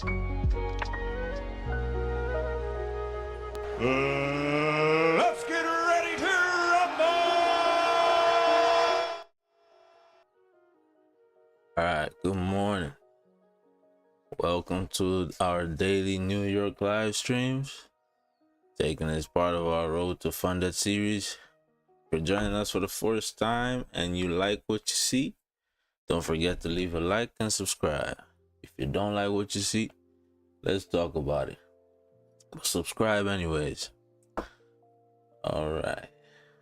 Let's get ready to rumble! Alright, good morning. Welcome to our daily New York live streams, taken as part of our Road to Funded series. If you're joining us for the first time and you like what you see, don't forget to leave a like and subscribe. If you don't like what you see, let's talk about it. But subscribe anyways. Alright,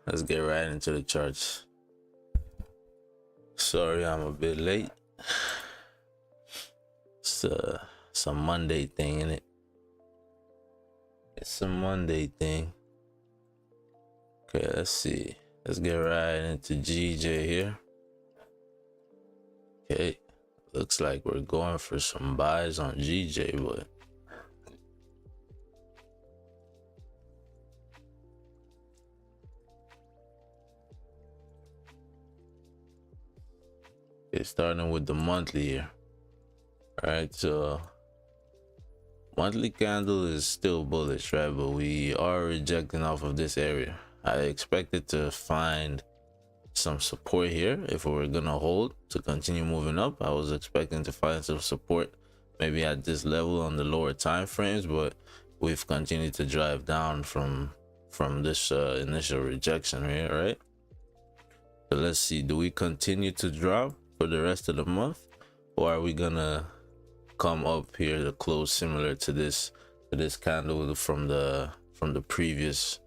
let's get right into the charts. Sorry I'm a bit late. It's a Monday thing, innit? It's a Monday thing. Okay, let's see. Let's get right into GJ here. Okay, looks like we're going for some buys on GJ, but okay, starting with the monthly here. All right, so monthly candle is still bullish, right? But we are rejecting off of this area. I expected to find some support here if we were gonna hold to continue moving up. I was expecting to find some support maybe at this level on the lower time frames, but we've continued to drive down from this initial rejection here, right? So let's see, do we continue to drop for the rest of the month, or are we gonna come up here to close similar to this candle from the previous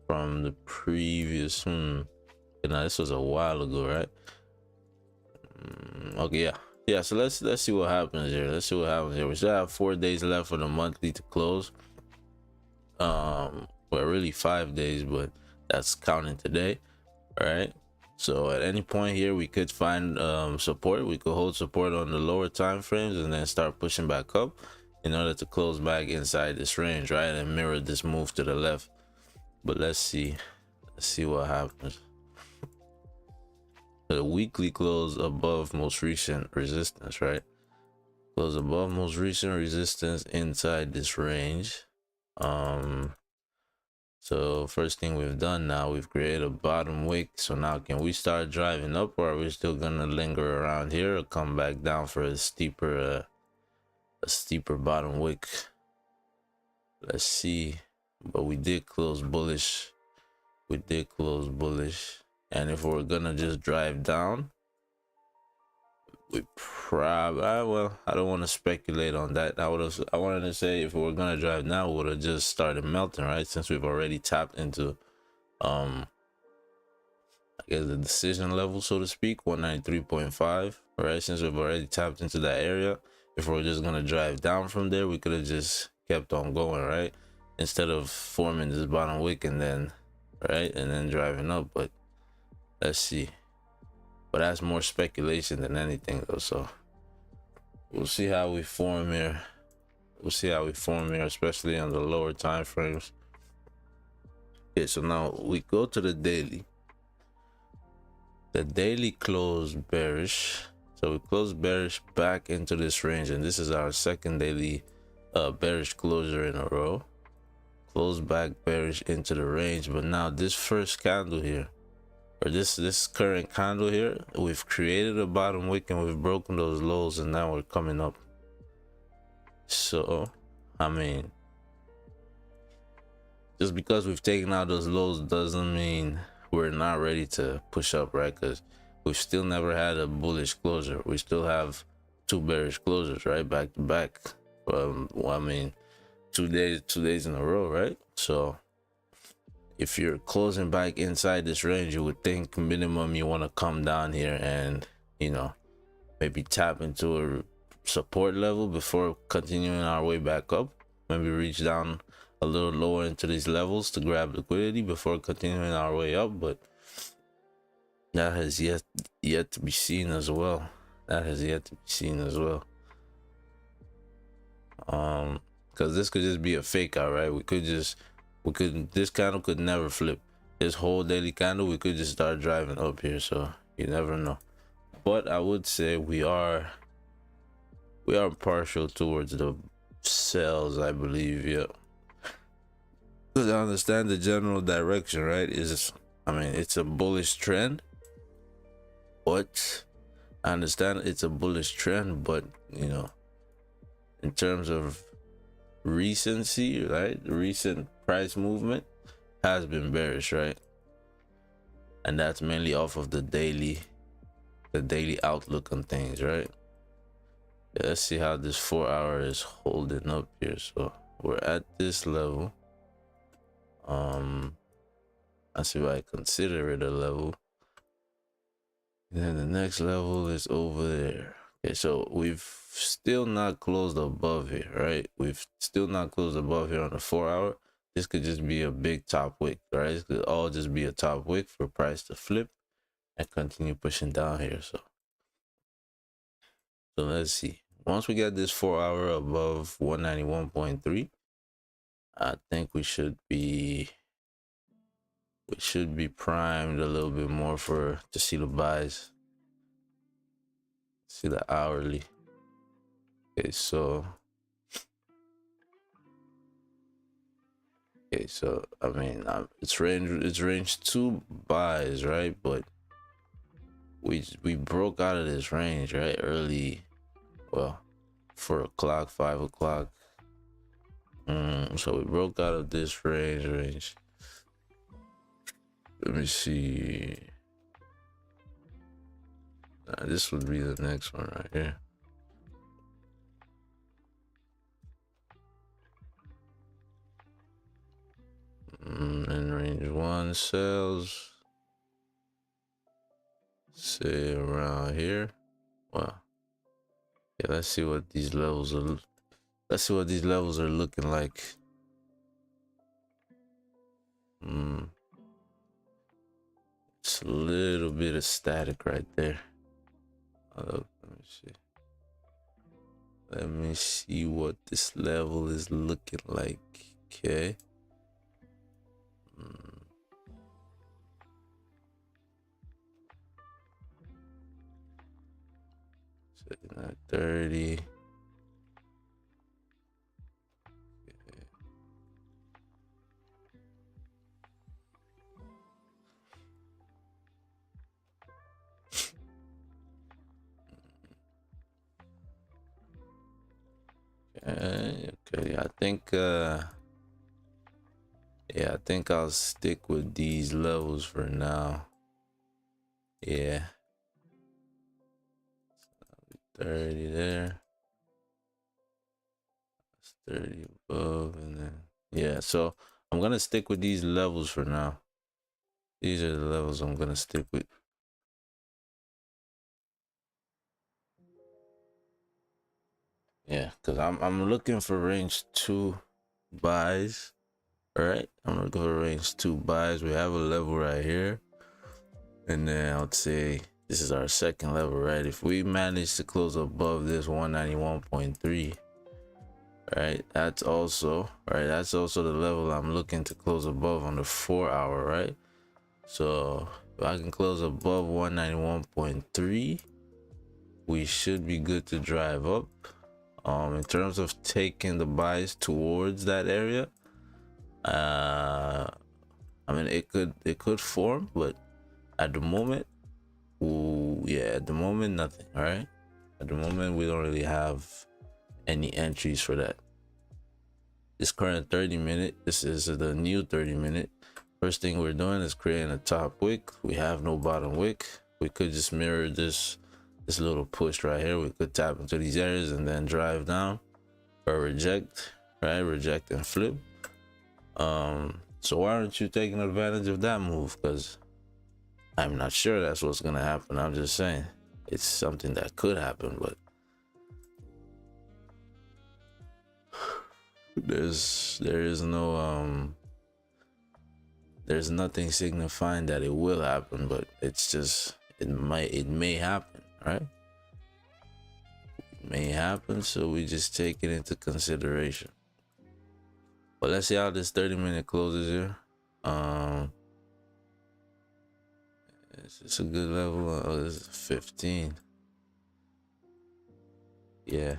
from the previous you know, this was a while ago, right? Okay, yeah, so let's see what happens here. Let's see what happens here. We still have 4 days left for the monthly to close. Well, really 5 days, but that's counting today. All right, so at any point here we could find support. We could hold support on the lower time frames and then start pushing back up in order to close back inside this range, right, and mirror this move to the left. But let's see what happens. The weekly close above most recent resistance, right? Close above most recent resistance inside this range. So first thing we've done now, we've created a bottom wick. So now can we start driving up, or are we still gonna linger around here or come back down for a steeper bottom wick? Let's see. But we did close bullish. And if we're gonna just drive down, we probably, well, I don't want to speculate on that. I wanted to say if we were gonna drive now, we would have just started melting, right? Since we've already tapped into I guess the decision level, so to speak, 193.5, right? Since we've already tapped into that area, if we're just gonna drive down from there, we could have just kept on going, right? Instead of forming this bottom wick and then driving up. But let's see. But that's more speculation than anything though, so we'll see how we form here. Especially on the lower time frames. Okay, so now we go to the daily. The daily closed bearish. So we closed bearish back into this range, and this is our second daily bearish closure in a row. Closed back bearish into the range, but now this first candle here, or this current candle here, we've created a bottom wick and we've broken those lows, and now we're coming up. So I mean, just because we've taken out those lows doesn't mean we're not ready to push up, right? Because we've still never had a bullish closure. We still have 2 bearish closures, right, back to back. Well, I mean, 2 days in a row, right? So if you're closing back inside this range, you would think minimum you want to come down here and, you know, maybe tap into a support level before continuing our way back up. Maybe reach down a little lower into these levels to grab liquidity before continuing our way up. But that has yet to be seen as well. Because this could just be a fake out, right? This candle could never flip. This whole daily candle, we could just start driving up here, so you never know. but I would say we are partial towards the sells, I believe. Yeah, because I understand the general direction, right? I mean, it's a bullish trend, but I understand it's a bullish trend, but you know, in terms of recency, right, recent price movement has been bearish, right? And that's mainly off of the daily outlook on things, right? Yeah, let's see how this 4 hour is holding up here. So we're at this level. Let's see if I consider it a level. And then the next level is over there. Okay, so we've still not closed above here, right? We've still not closed above here on the 4 hour. This could just be a big top wick, right? This could all just be a top wick for price to flip and continue pushing down here. So let's see. Once we get this 4 hour above 191.3, I think we should be primed a little bit more to see the buys. See the hourly. Okay, so I mean, it's range 2 buys, right? But we broke out of this range, right? Early, well, 4 o'clock, 5 o'clock. So we broke out of this range. Let me see. This would be the next one right here. In range 1 sells, say around here. Well, yeah, let's see what these levels are. Let's see what these levels are looking like. It's a little bit of static right there. Let me see. Let me see what this level is looking like. Okay. 30. Okay, I think I'll stick with these levels for now. Yeah, 30 there, 30 above, and then yeah, so I'm gonna stick with these levels for now. These are the levels I'm gonna stick with. Yeah, because I'm looking for range 2 buys. All right, I'm gonna go for range 2 buys. We have a level right here, and then I'd say this is our second level, right? If we manage to close above this 191.3, right, that's also the level I'm looking to close above on the 4 hour, right? So if I can close above 191.3, we should be good to drive up. In terms of taking the buys towards that area, I mean, it could form, but at the moment, at the moment, nothing. All right, at the moment, we don't really have any entries for that. This current 30-minute, this is the new 30-minute. First thing we're doing is creating a top wick. We have no bottom wick. We could just mirror this little push right here. We could tap into these areas and then drive down or reject, right? Reject and flip. So why aren't you taking advantage of that move? Because I'm not sure that's what's gonna happen. I'm just saying it's something that could happen, but there's nothing signifying that it will happen, but it's just it may happen, right? It may happen, so we just take it into consideration. But let's see how this 30-minute closes here. Is this a good level? Oh, this is 15. Yeah.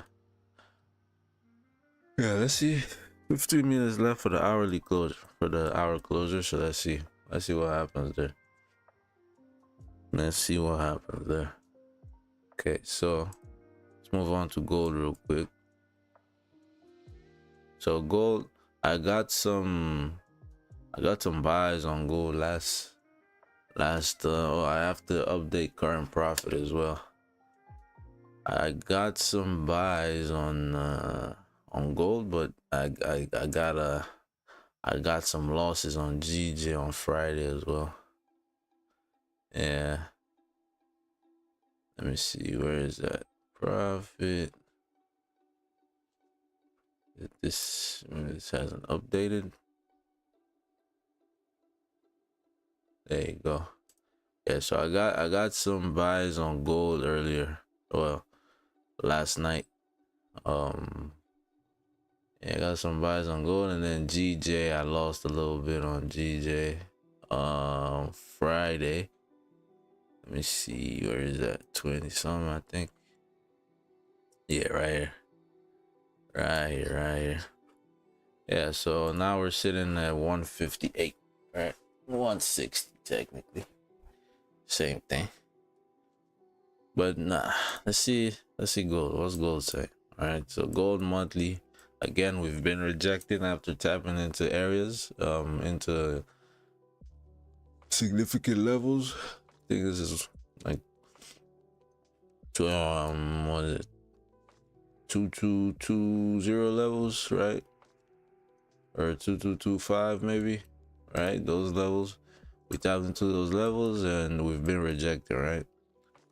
Yeah, let's see. 15 minutes left for the hourly closure, for the hour closure. So let's see. Let's see what happens there. Let's see what happens there. Okay, so let's move on to gold real quick. So gold, I got some buys on gold last oh, I have to update current profit as well. I got some buys on gold, but I got some losses on GJ on Friday as well. Yeah. Let me see, where is that profit? This hasn't updated. There you go. Yeah, so I got some buys on gold earlier. Well, last night. Yeah, I got some buys on gold, and then GJ, I lost a little bit on GJ. Friday. Let me see, where is that? 20 something, I think. Yeah, right here. Right here. Yeah, so now we're sitting at 158, right? 160 technically. Same thing. But nah, let's see gold. What's gold say? All right, so gold monthly. Again, we've been rejecting after tapping into areas, into significant levels. I think this is like what is it? 2220 levels, right? Or 2225 maybe, right? Those levels. We tapped into those levels and we've been rejected, right?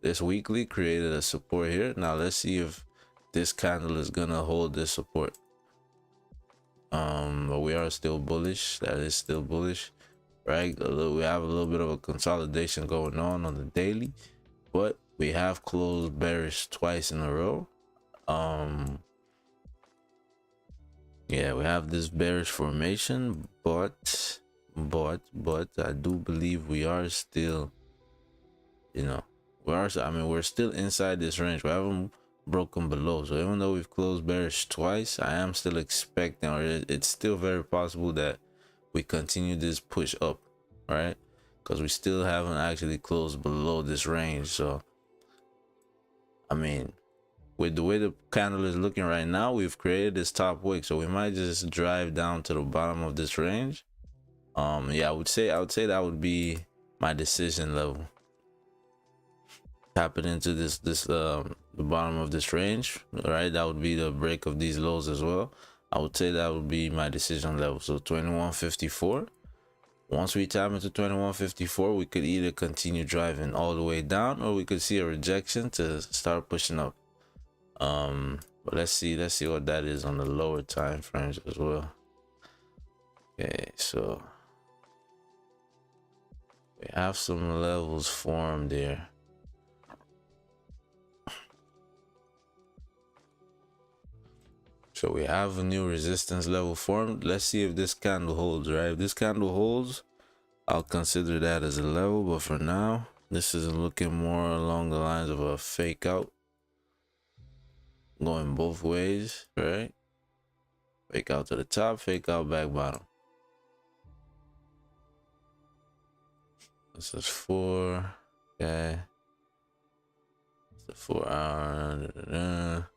This weekly created a support here. Now let's see if this candle is gonna hold this support. But we are still bullish. That is still bullish, right? We have a little bit of a consolidation going on the daily, but we have closed bearish twice in a row. Yeah, we have this bearish formation, but I do believe we are still, we're still inside this range. We haven't broken below. So even though we've closed bearish twice, I am still expecting, or it's still very possible that we continue this push up, right? Because we still haven't actually closed below this range. So I mean, with the way the candle is looking right now, we've created this top wick, so we might just drive down to the bottom of this range. Yeah, I would say that would be my decision level. Tap it into the bottom of this range, right? That would be the break of these lows as well. I would say that would be my decision level. So 2154. Once we tap into 2154, we could either continue driving all the way down, or we could see a rejection to start pushing up. But let's see what that is on the lower time frames as well. Okay, so we have some levels formed there. So we have a new resistance level formed. Let's see if this candle holds, right? If this candle holds, I'll consider that as a level, but for now, this is looking more along the lines of a fake out. Going both ways, right? Fake out to the top, fake out back bottom. This is 4. Okay. It's a 4 hour.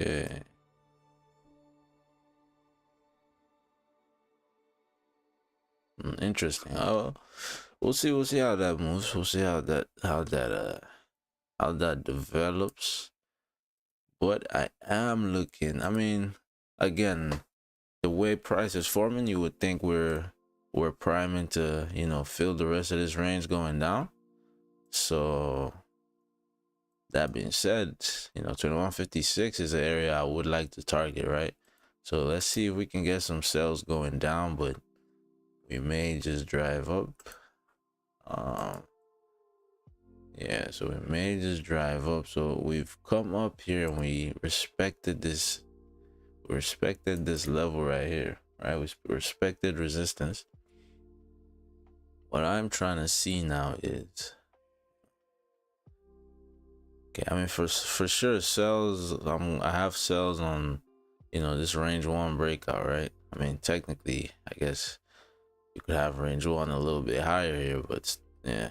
Okay. Interesting. Oh, we'll see how that moves. We'll see how that develops. But I am looking, I mean, again, the way price is forming, you would think we're priming to, fill the rest of this range going down. So that being said, 2156 is an area I would like to target, right? So let's see if we can get some sales going down, but we may just drive up. Yeah, so we may just drive up. So we've come up here and we respected this level right here, right? We respected resistance. What I'm trying to see now is, okay, I mean, for sure, sells. I have sells on, you know, this range one breakout, right? I mean, technically, I guess you could have range one a little bit higher here, but yeah.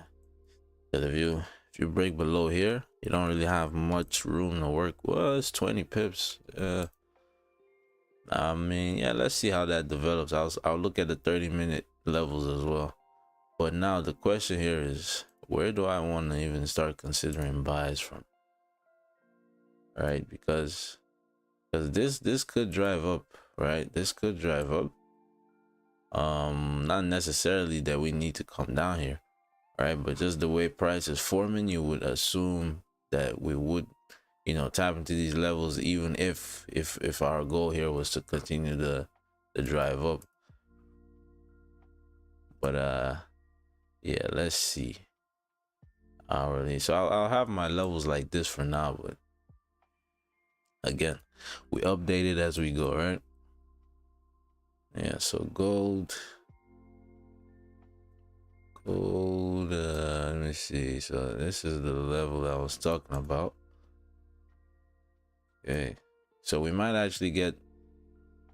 But if you break below here, you don't really have much room to work. Well, it's 20 pips. I mean, yeah, let's see how that develops. I'll look at the 30-minute levels as well. But now the question here is, where do I want to even start considering buys from? Right, because this could drive up, right? This could drive up. Not necessarily that we need to come down here, right? But just the way price is forming, you would assume that we would, you know, tap into these levels, even if our goal here was to continue the drive up. But yeah, let's see. So I'll have my levels like this for now, but again, we update it as we go, right? Yeah, so gold, let me see. So this is the level I was talking about. Okay, so we might actually get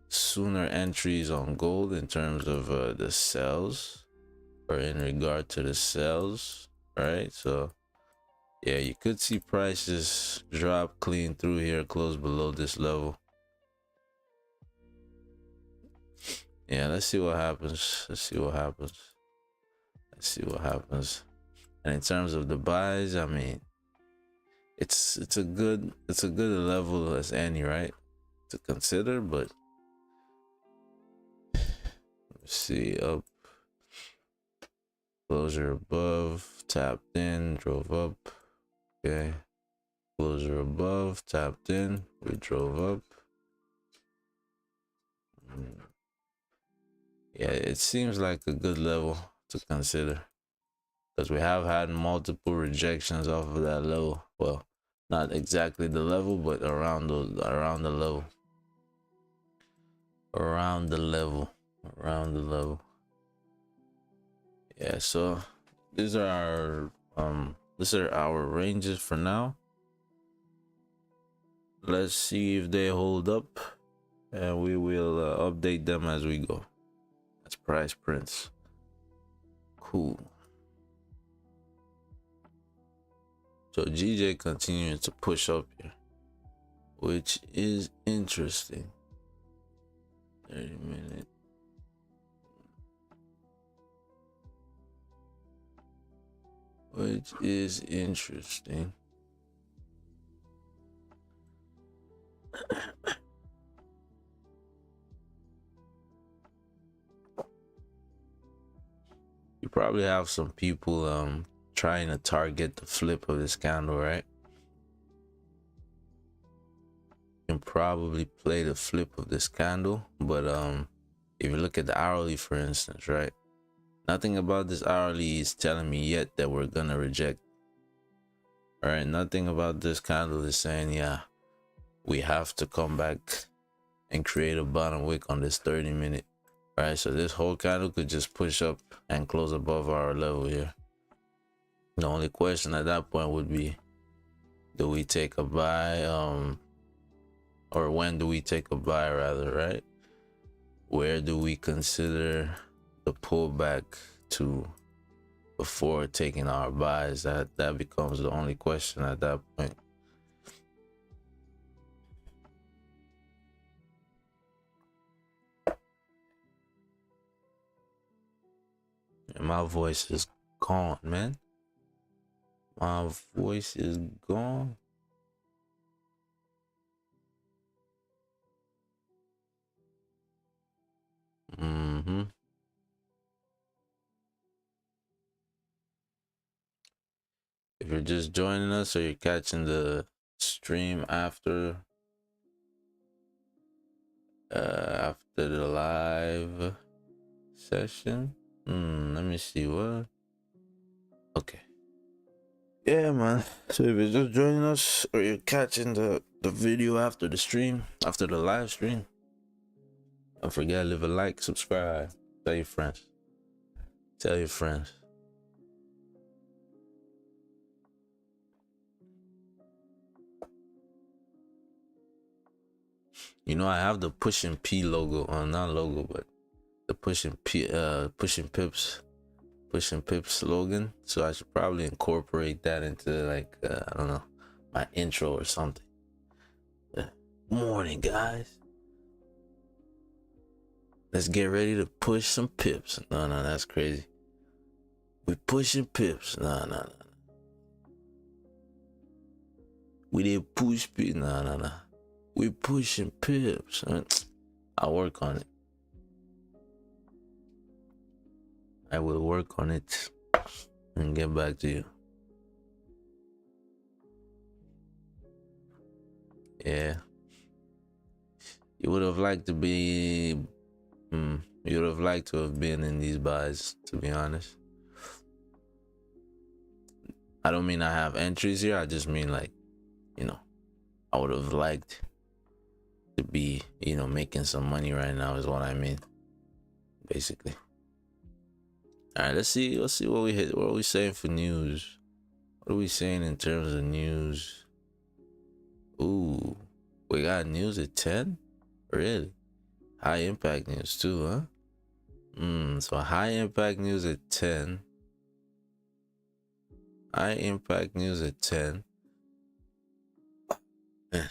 sooner entries on gold in terms of the sells, or in regard to the sells, right? So yeah, you could see prices drop clean through here, close below this level. Yeah, let's see what happens. Let's see what happens. Let's see what happens. And in terms of the buys, I mean, it's a good level as any, right, to consider. But let's see, up, closure above, tapped in, drove up. Okay, closure above, tapped in, we drove up. Yeah, it seems like a good level to consider, because we have had multiple rejections off of that level. Well, not exactly the level, but around the level. Yeah, so these are our ranges for now. Let's see if they hold up, and we will update them as we go. That's price prints. Cool. So GJ continuing to push up here, which is interesting. 30-minute. Which is interesting. You probably have some people trying to target the flip of this candle, right? You can probably play the flip of this candle, but if you look at the hourly, for instance, right, nothing about this hourly is telling me yet that we're gonna reject. All right, nothing about this candle is saying, yeah, we have to come back and create a bottom wick on this 30-minute. Right, so this whole candle could just push up and close above our level here. The only question at that point would be, do we take a buy, or when do we take a buy rather, right? Where do we consider the pullback to before taking our buys? That becomes the only question at that point. And my voice is gone, man. My voice is gone. If you're just joining us or you're catching the stream after the live session, let me see what. Okay. Yeah, man. So if you're just joining us or you're catching the video after the stream, after the live stream, Don't forget to leave a like, subscribe, tell your friends. Tell your friends. You know, I have the pushing P logo on, not logo, but the pushing pips slogan. So I should probably incorporate that into like I don't know, my intro or something. Morning, guys. Let's get ready to push some pips. No, that's crazy. We pushing pips. No. We did push pips. No. We pushing pips. I'll work on it. I will work on it and get back to you. Yeah. You would have liked to be... you would have liked to have been in these buys, to be honest. I don't mean I have entries here. I just mean like, you know, I would have liked to be, you know, making some money right now is what I mean, basically. All right, let's see what we hit. What are we saying for news? What are we saying in terms of news? Ooh, we got news at 10? Really? High impact news too, huh? So high impact news at 10. High impact news at 10. I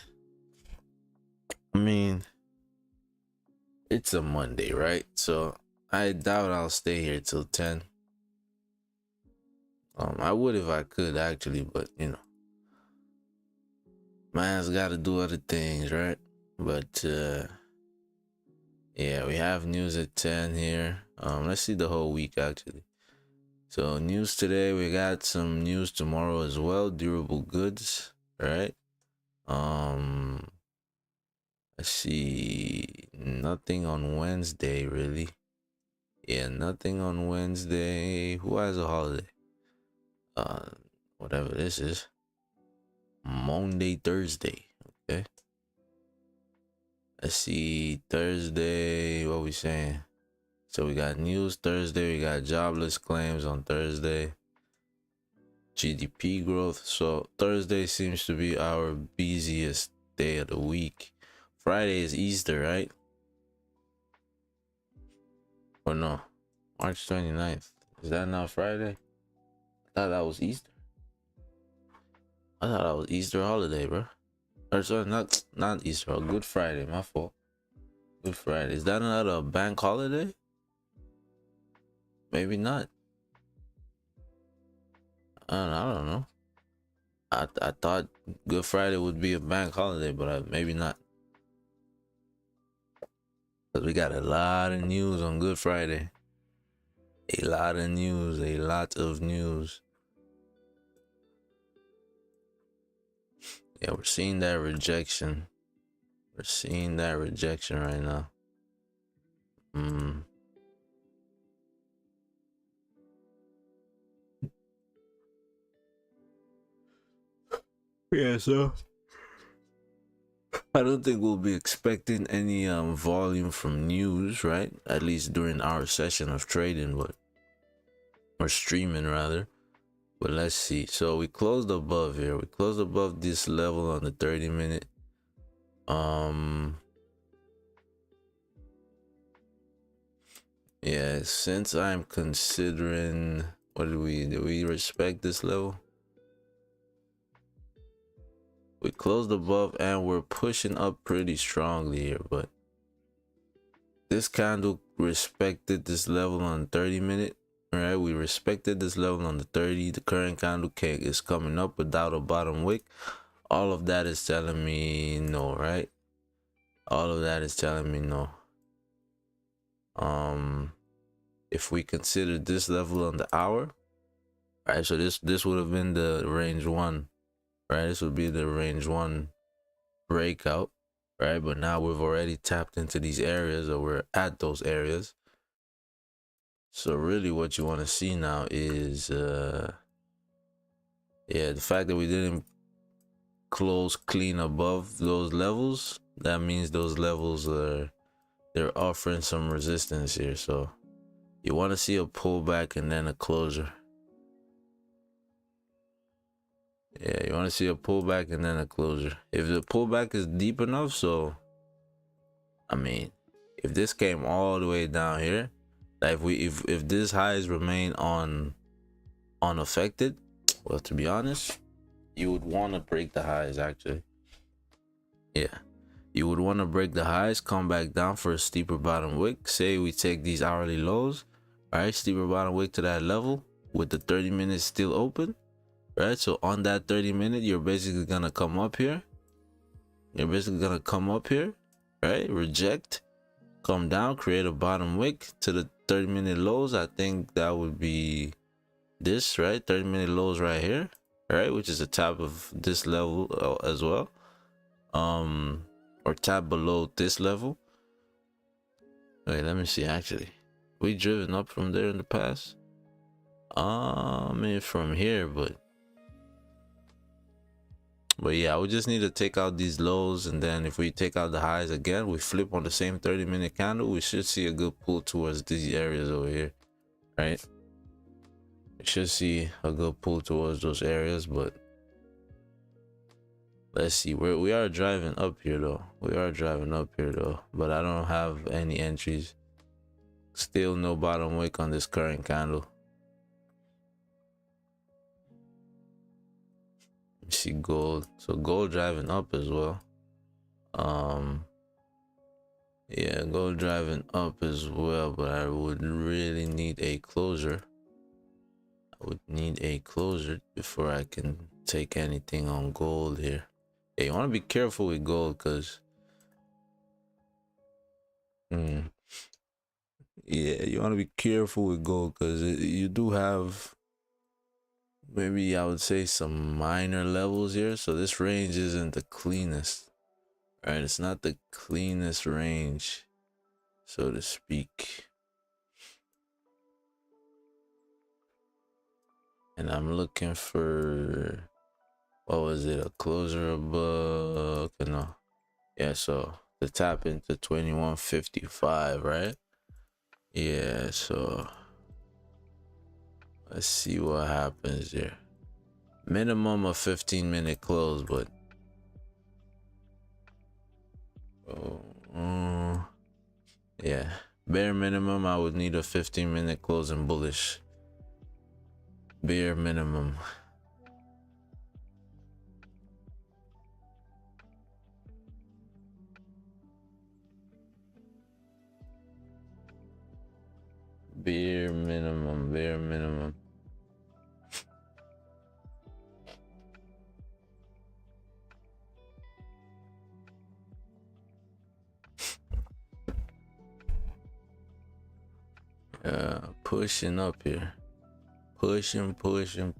mean, it's a Monday, right? So I doubt I'll stay here till 10. I would if I could actually, but you know, man's got to do other things, right? But yeah, we have news at 10 here. Let's see the whole week actually. So news today, we got some news tomorrow as well. Durable goods, right? Let's see, nothing on Wednesday really. Yeah, nothing on Wednesday. Who has a holiday? Whatever this is. Monday, Thursday. Okay. Let's see, Thursday, what we saying? So we got news Thursday, we got jobless claims on Thursday, GDP growth. So Thursday seems to be our busiest day of the week. Friday is Easter, right? Or no, March 29th. Is that not Friday? I thought that was Easter. I thought that was Easter holiday, bro. Or sorry, not Easter, Good Friday, my fault. Good Friday. Is that not a bank holiday? Maybe not. I don't know. I thought Good Friday would be a bank holiday, but maybe not. Because we got a lot of news on Good Friday. A lot of news. Yeah, we're seeing that rejection. We're seeing that rejection right now. Yeah, so I don't think we'll be expecting any volume from news, right? At least during our session of trading, or streaming rather. But let's see. So we closed above here. We closed above this level on the 30-minute. Yeah, since I'm considering, what do we respect this level? We closed above and we're pushing up pretty strongly here, but this candle respected this level on 30-minute. All right, we respected this level on the 30. The current candle cake is coming up without a bottom wick. All of that is telling me no, right? All of that is telling me no. If we consider this level on the hour, right? So this would have been the range 1, right? This would be the range 1 breakout, right? But now we've already tapped into these areas, or we're at those areas. So really what you want to see now is yeah, the fact that we didn't close clean above those levels, that means those levels are they're offering some resistance here. So you want to see a pullback and then a closure. Yeah, you want to see a pullback and then a closure. If the pullback is deep enough, so I mean, if this came all the way down here, like if this highs remain unaffected, well, to be honest, you would want to break the highs actually. Yeah, you would want to break the highs, come back down for a steeper bottom wick. Say we take these hourly lows, all right, steeper bottom wick to that level with the 30 minutes still open. Right, so on that 30 minute, you're basically gonna come up here. You're basically gonna come up here, right? Reject, come down, create a bottom wick to the 30-minute lows. I think that would be this, right? 30-minute lows right here, right? Which is the top of this level as well, or top below this level. Wait, let me see. Actually, we driven up from there in the past. I mean from here, but yeah, we just need to take out these lows, and then if we take out the highs again, we flip on the same 30-minute candle, we should see a good pull towards these areas over here, right? We should see a good pull towards those areas, but let's see. We are driving up here though. We are driving up here though, but I don't have any entries. Still no bottom wick on this current candle. See gold, so gold driving up as well. Yeah, gold driving up as well, but I would really need a closure. I would need a closure before I can take anything on gold here. Yeah, you want to be careful with gold because yeah, you want to be careful with gold because you do have, maybe I would say, some minor levels here. So this range isn't the cleanest, right? It's not the cleanest range, so to speak. And I'm looking for, what was it, a closer above? Okay, no. Yeah, so to tap into 2155, right? Yeah, so let's see what happens here. Minimum of 15-minute close, but yeah, bare minimum I would need a 15-minute close and bullish. Bare minimum. Bare minimum, bare minimum. Pushing up here. Pushing. We pushing.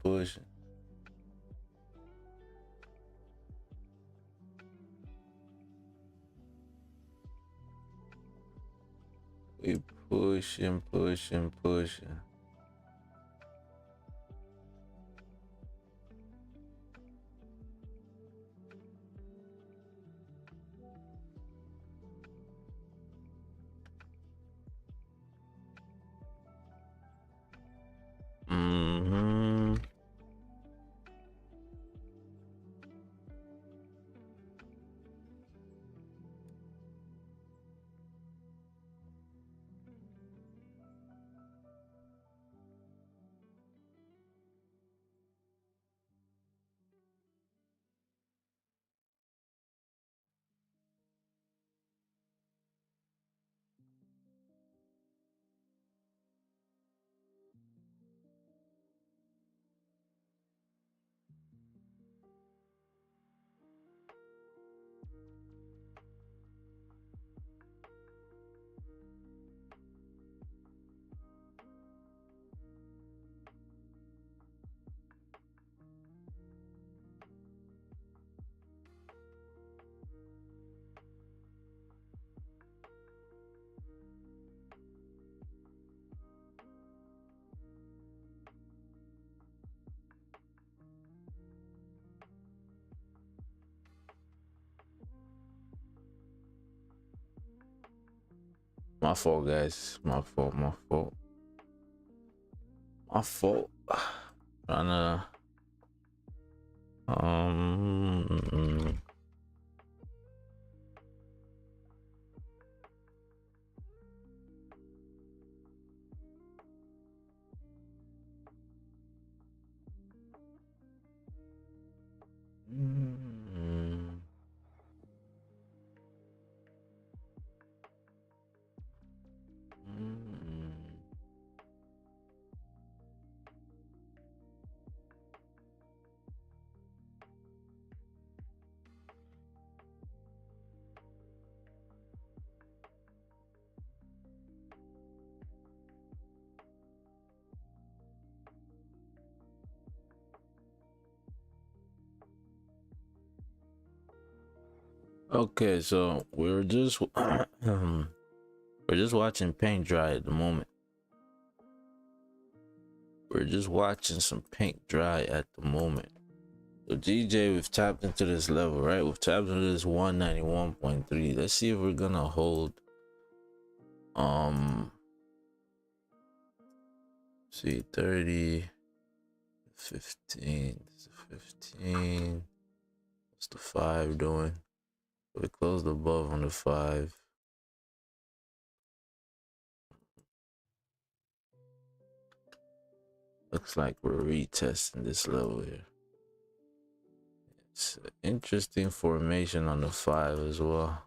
My fault, guys. My fault. Trying to okay, so we're just we're just watching paint dry at the moment. We're just watching some paint dry at the moment. So GJ, we've tapped into this level, right? We've tapped into this 191.3. Let's see if we're gonna hold see 30, 15, 15. What's the 5 doing? We closed above on the 5. Looks like we're retesting this level here. It's an interesting formation on the 5 as well.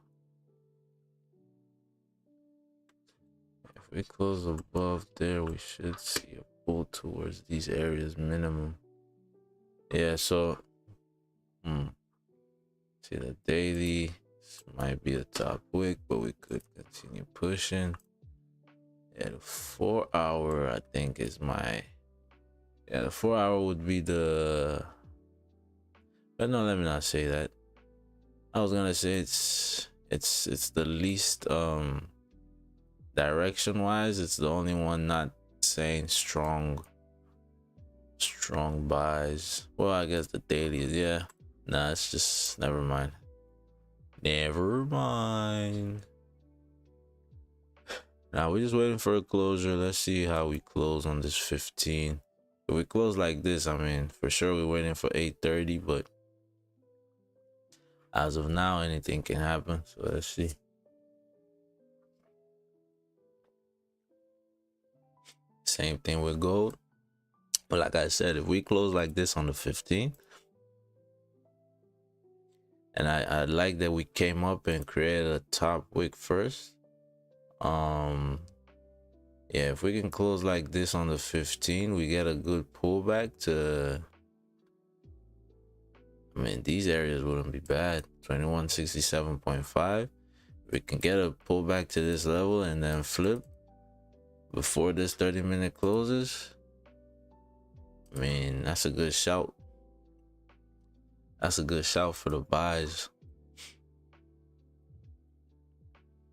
If we close above there, we should see a pull towards these areas minimum. Yeah, so see the daily. This might be a top wick, but we could continue pushing. Yeah, the 4 hour I think is my, yeah, the 4 hour would be the, but no, let me not say that. I was gonna say it's the least direction wise, it's the only one not saying strong buys. Well, I guess the daily is, yeah. Nah, it's just never mind. Now we're just waiting for a closure. Let's see how we close on this 15. If we close like this, I mean, for sure we're waiting for 8:30, but as of now, anything can happen. So let's see. Same thing with gold. But like I said, if we close like this on the 15, and I like that we came up and created a top wick first. Yeah, if we can close like this on the 15, we get a good pullback to, I mean, these areas wouldn't be bad. 2167.5. We can get a pullback to this level and then flip before this 30-minute closes. I mean, that's a good shout. That's a good shout for the buys.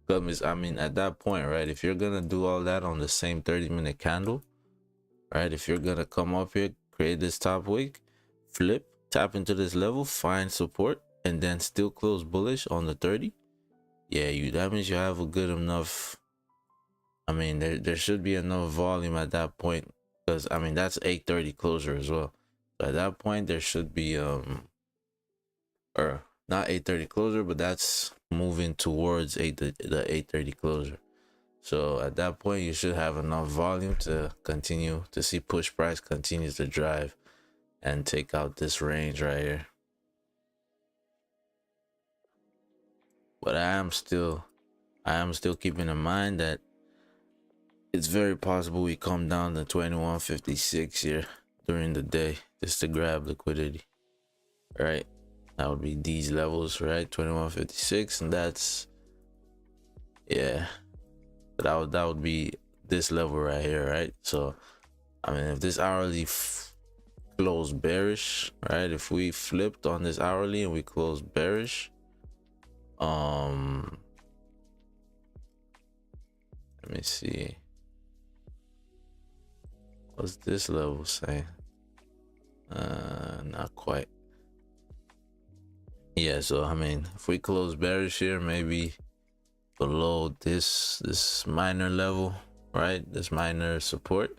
Because, I mean, at that point, right, if you're gonna do all that on the same 30-minute candle, right, if you're gonna come up here, create this top wick, flip, tap into this level, find support, and then still close bullish on the 30, yeah, that means you have a good enough, I mean, there should be enough volume at that point, because I mean that's 8:30 closure as well. So at that point there should be or not 8:30 closure, but that's moving towards the 8:30 closure. So at that point you should have enough volume to continue to see push price continues to drive and take out this range right here. But I am still keeping in mind that it's very possible we come down to 2156 here during the day just to grab liquidity, right? That would be these levels, right? 2156, and that's, yeah, that would be this level right here, right? So I mean, if this hourly closed bearish, right, if we flipped on this hourly and we closed bearish, let me see, what's this level saying? Not quite. Yeah, so I mean, if we close bearish here, maybe below this minor level, right? This minor support,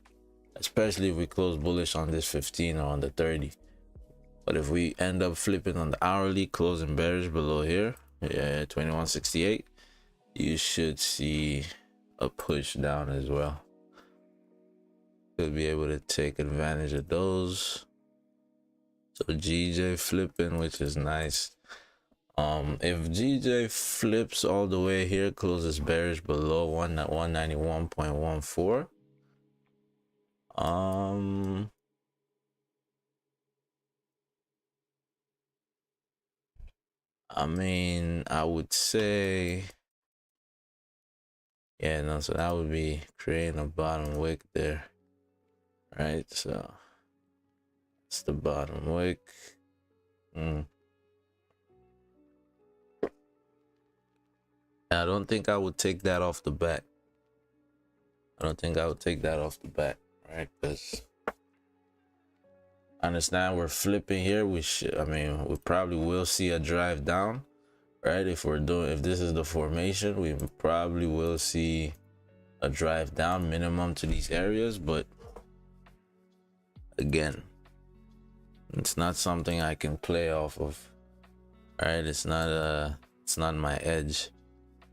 especially if we close bullish on this 15 or on the 30. But if we end up flipping on the hourly, closing bearish below here, yeah, 2168, you should see a push down as well. Could be able to take advantage of those. So GJ flipping, which is nice. If GJ flips all the way here, closes bearish below 191.14, I mean, I would say, yeah, no, so that would be creating a bottom wick there, right? So it's the bottom wick. I don't think I would take that off the bat. I don't think I would take that off the bat, right? Because I understand we're flipping here. We probably will see a drive down, right? If this is the formation, we probably will see a drive down minimum to these areas. But again, it's not something I can play off of, right? It's not my edge.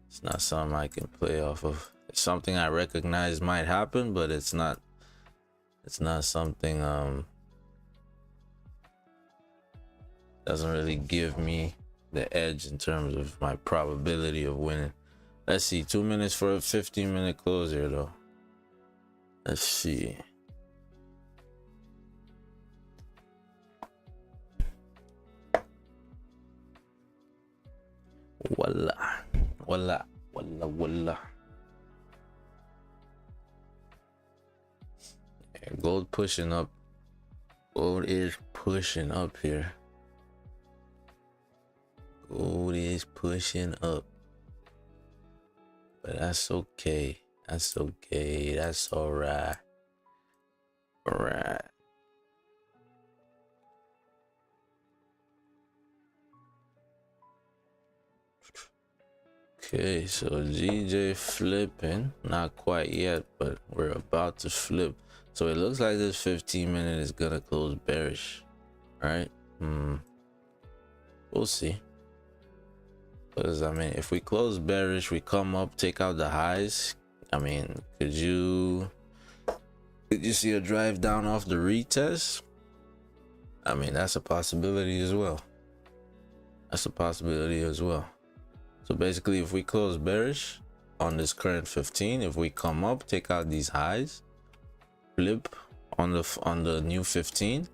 It's not something I can play off of. It's something I recognize might happen, but it's not something doesn't really give me the edge in terms of my probability of winning. Let's see, 2 minutes for a 15-minute close here though. Let's see. Voila. Voila. Voila. Voila. Yeah, gold pushing up. Gold is pushing up here. Gold is pushing up. But that's okay. That's okay. That's alright. Alright. Okay, so GJ flipping. Not quite yet, but we're about to flip. So it looks like this 15-minute is gonna close bearish. Right? We'll see. Because I mean, if we close bearish, we come up, take out the highs. I mean, could you see a drive down off the retest? I mean, that's a possibility as well. That's a possibility as well. So basically, if we close bearish on this current 15, if we come up, take out these highs, flip on the new 15,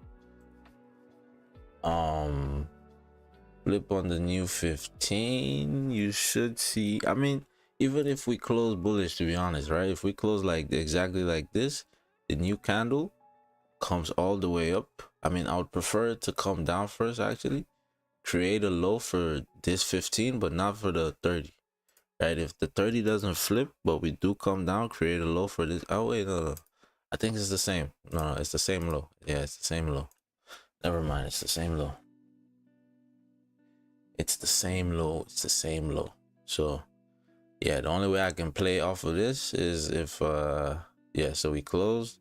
flip on the new 15, you should see, I mean, even if we close bullish, to be honest, right? If we close like exactly like this, the new candle comes all the way up. I mean, I would prefer it to come down first, actually. Create a low for this 15, but not for the 30, right? If the 30 doesn't flip, but we do come down, create a low for this. Oh wait, no. I think it's the same. No, it's the same low. Yeah, it's the same low. Never mind, it's the same low. It's the same low. It's the same low. So yeah, the only way I can play off of this is if yeah, so we close.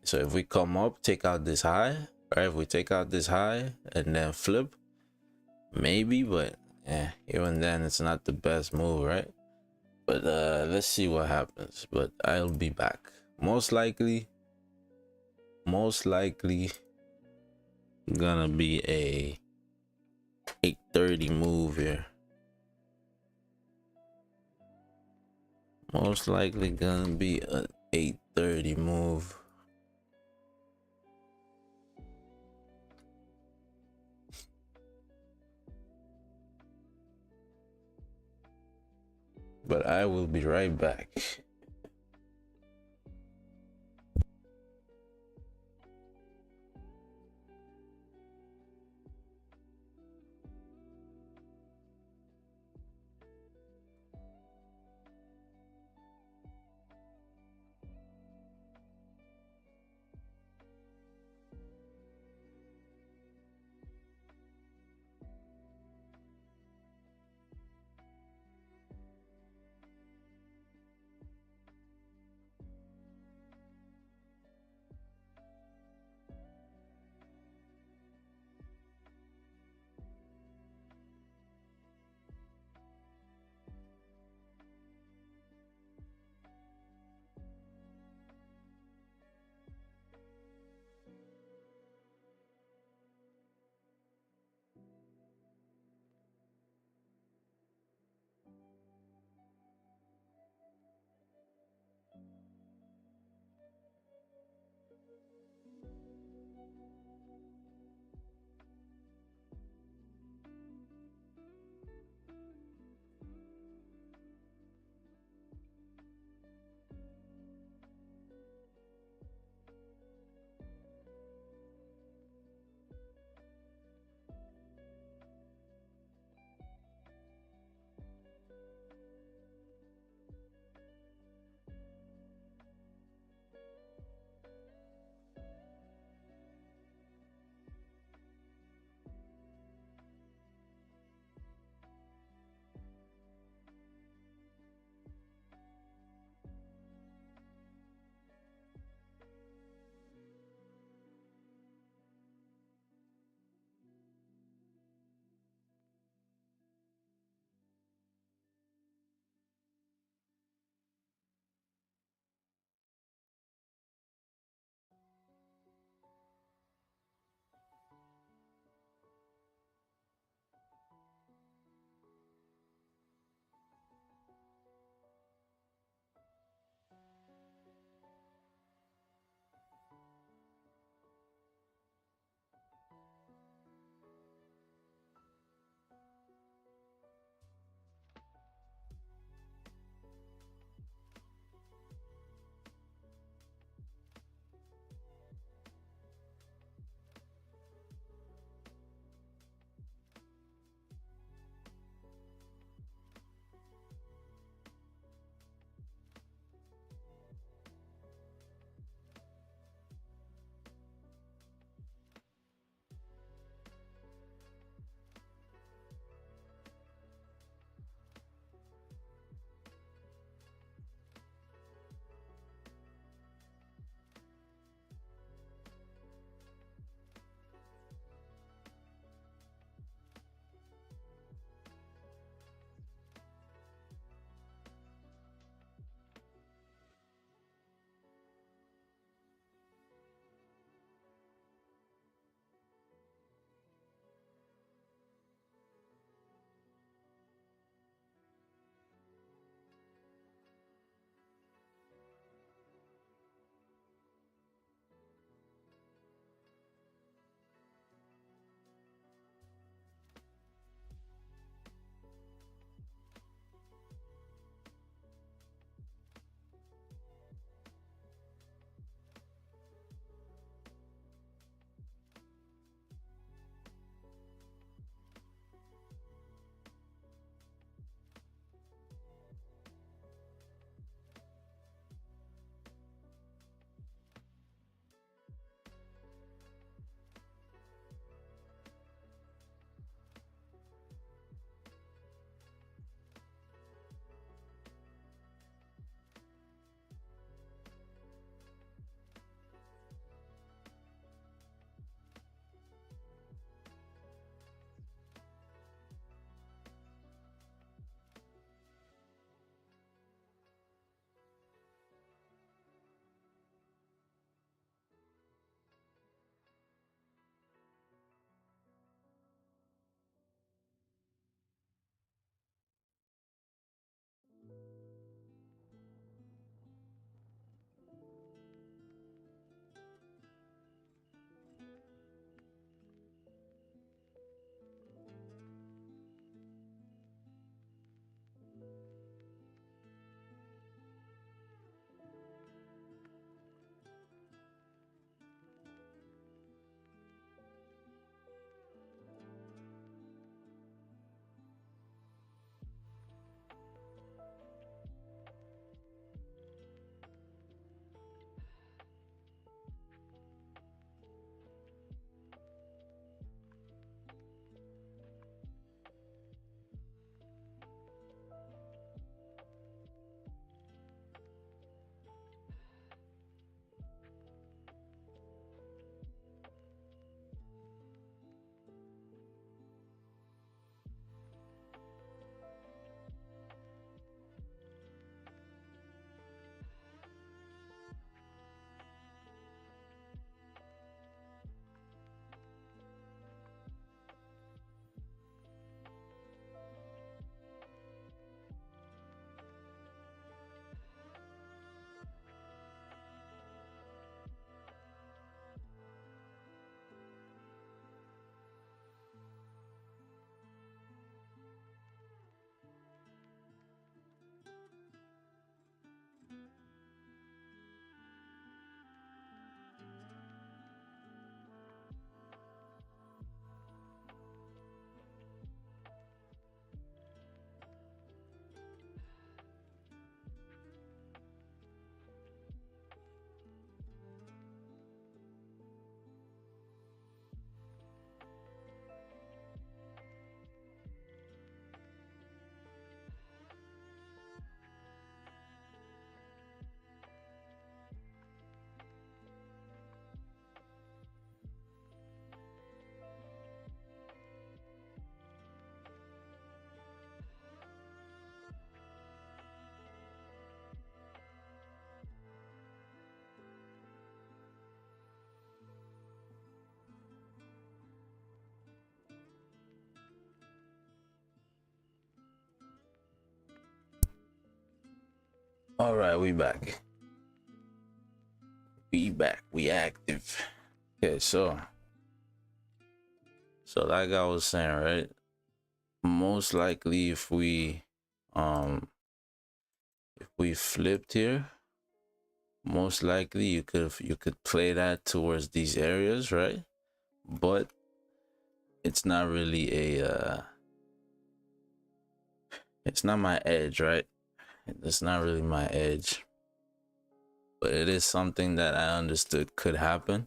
So if we come up, take out this high, right? If we take out this high and then flip, maybe, but yeah, even then it's not the best move, right? But let's see what happens. But I'll be back. Most likely gonna be a 8:30 move here. Most likely gonna be a 8:30 move. But I will be right back. All right, we back. We active. Okay, so like I was saying, right, most likely if we flipped here, most likely you could play that towards these areas, right? But it's not really a it's not my edge, right? It's not really my edge, but it is something that I understood could happen,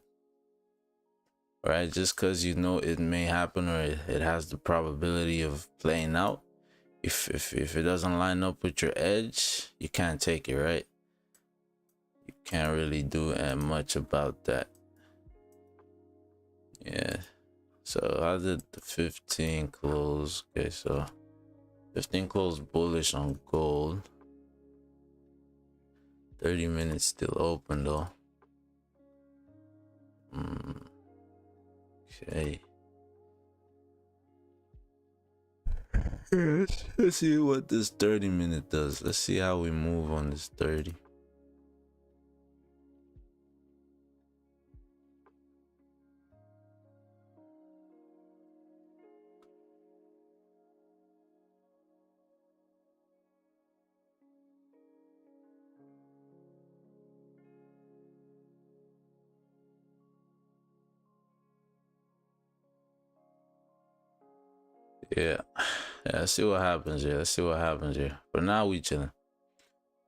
right? Just because you know it may happen, or it has the probability of playing out. If it doesn't line up with your edge, you can't take it, right? You can't really do much about that. Yeah. So how did the 15 close? Okay, so 15 closed bullish on gold. 30 minutes still open though. Okay. Let's see what this 30 minute does. Let's see how we move on this 30. Yeah. Let's see what happens here. Let's see what happens here. But now we chilling.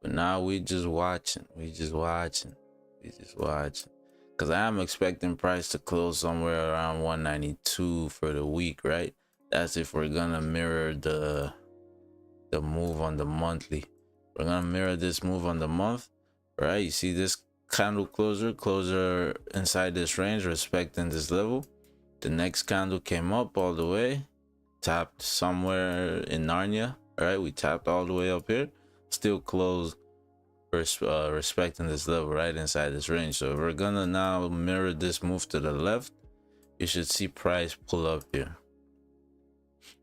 But now we just watching. We just watching. Because I am expecting price to close somewhere around 192 for the week, right? That's if we're gonna mirror the move on the monthly. We're gonna mirror this move on the month, right? You see this candle closer inside this range, respecting this level. The next candle came up all the way, tapped somewhere in Narnia, right? We tapped all the way up here, still closed, respecting this level right inside this range. So we're gonna now mirror this move to the left. You should see price pull up here.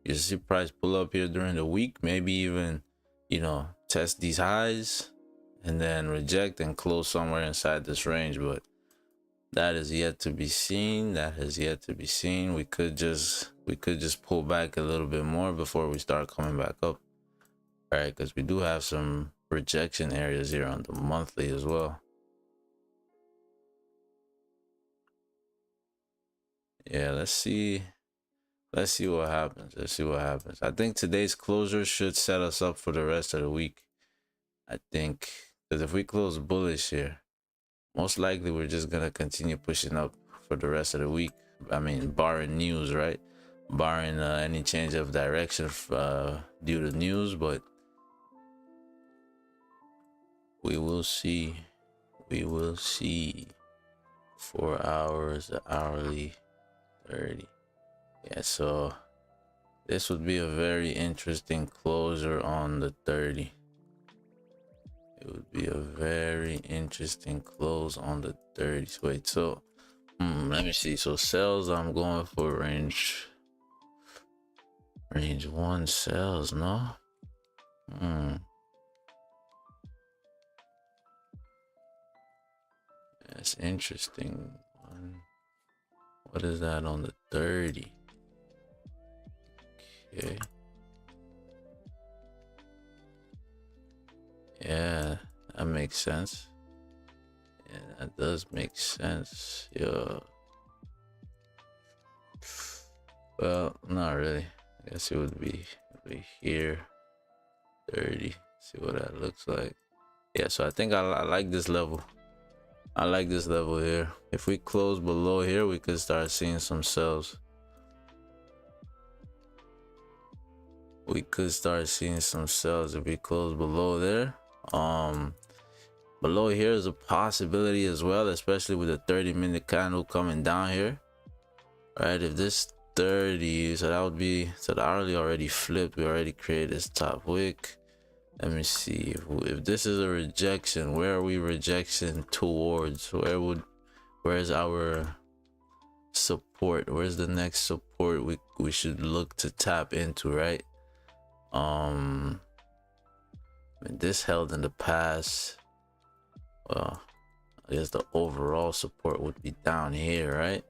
You should see price pull up here during the week, maybe even, you know, test these highs and then reject and close somewhere inside this range. But that is yet to be seen. We could just pull back a little bit more before we start coming back up. All right, because we do have some rejection areas here on the monthly as well. Yeah, let's see what happens. I think today's closure should set us up for the rest of the week. I think, because if we close bullish here, most likely we're just gonna continue pushing up for the rest of the week. I mean, barring news, right? Barring any change of direction due to news, but we will see. 4 hours, the hourly 30. Yeah, so this would be a very interesting closer on the 30. It would be a very interesting close on the 30s. Wait, so let me see. So sells, I'm going for range 1 sells, no? That's interesting. What is that on the 30? Okay. Yeah, that makes sense. Yeah, that does make sense. Yeah. Well, not really. I guess it would be here. 30. See what that looks like. Yeah, so I think I like this level. I like this level here. If we close below here, we could start seeing some sells. We could start seeing some sells if we close below there. Below here is a possibility as well, especially with the 30-minute candle coming down here. All right, if this 30, so that would be, so the hourly already flipped. We already created this top wick. Let me see if this is a rejection. Where are we rejection towards? Where's our support? Where's the next support we should look to tap into, right? I mean, this held in the past. Well, I guess the overall support would be down here, right?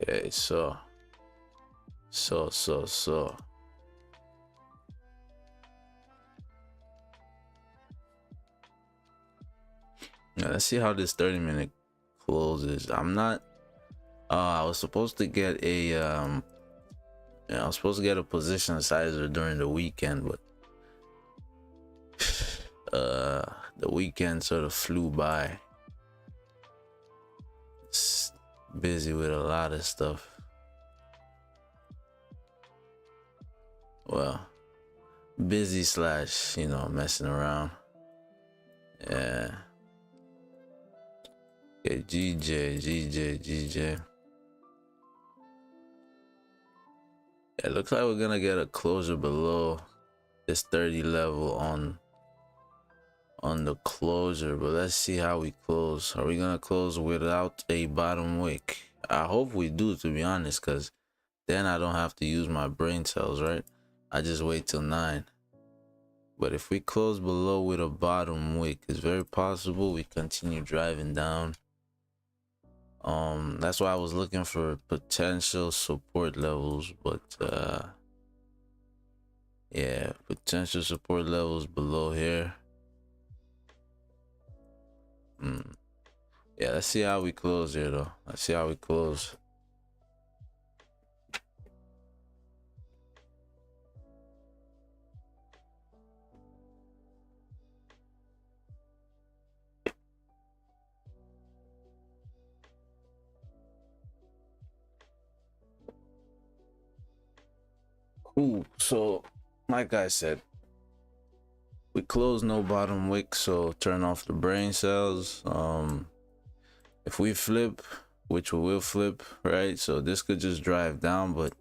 Okay, so yeah, let's see how this 30-minute closes. I'm not I was supposed to get a yeah, I was supposed to get a position sizer during the weekend, but the weekend sort of flew by. It's busy with a lot of stuff. Well, busy slash, you know, messing around. Yeah. Okay, GJ. Yeah, it looks like we're gonna get a closure below this 30 level on the closure, but let's see how we close. Are we gonna close without a bottom wick? I hope we do, to be honest, because then I don't have to use my brain cells, right? I just wait till 9. But if we close below with a bottom wick, it's very possible we continue driving down. That's why I was looking for potential support levels, but yeah, potential support levels below here. Yeah, let's see how we close here though. Let's see how we close. Cool. So like I said, we close no bottom wick, so turn off the brain cells. If we flip, which we will flip, right? So this could just drive down, but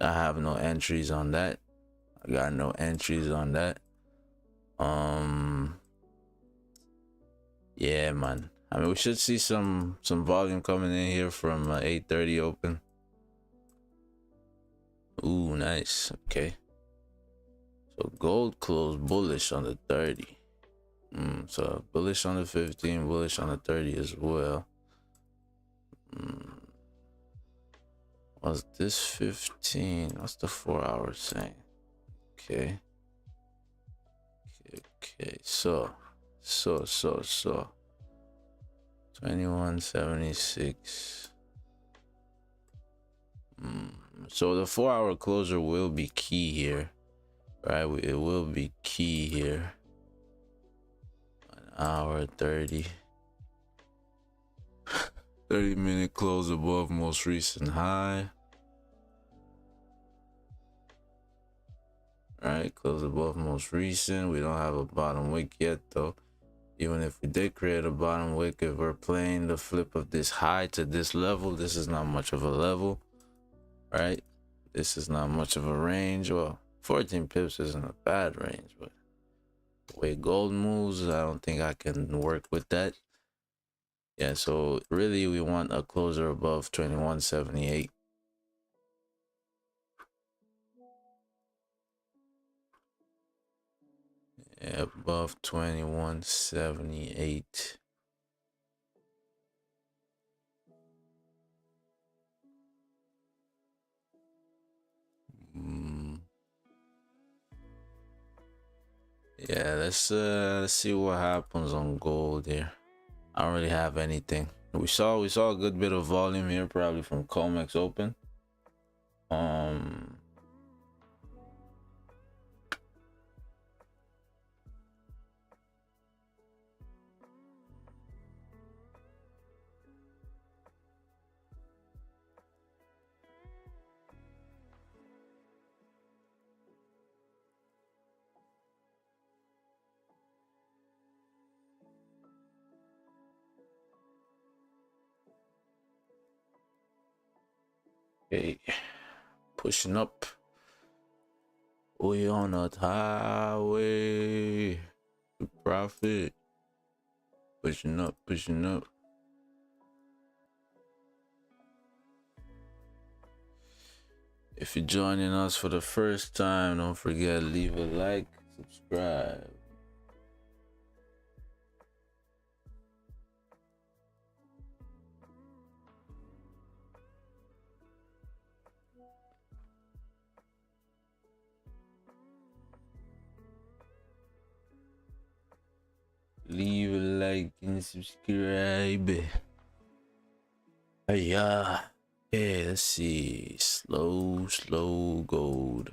I have no entries on that. I got no entries on that. Yeah, man. I mean, we should see some volume coming in here from 8:30 open. Ooh, nice. Okay. So gold closed bullish on the 30. So bullish on the 15, bullish on the 30 as well. Was this 15? What's the 4 hours saying? Okay. So 2176. So the 4 hour closure will be key here, right? It will be key here. 1 hour 30. 30-minute close above most recent high. All right, close above most recent. We don't have a bottom wick yet though. Even if we did create a bottom wick, if we're playing the flip of this high to this level, this is not much of a level, right? This is not much of a range. Well, 14 pips isn't a bad range, but the way gold moves, I don't think I can work with that. Yeah, so really we want a closer above 2178. Yeah, above 2178. Yeah, let's see what happens on gold here. I don't really have anything. We saw a good bit of volume here, probably from Comex open. Okay, pushing up. We on a highway to profit. Pushing up. If you're joining us for the first time, don't forget to leave a like, subscribe. Leave a like and subscribe. Yeah. Okay, let's see. Slow gold.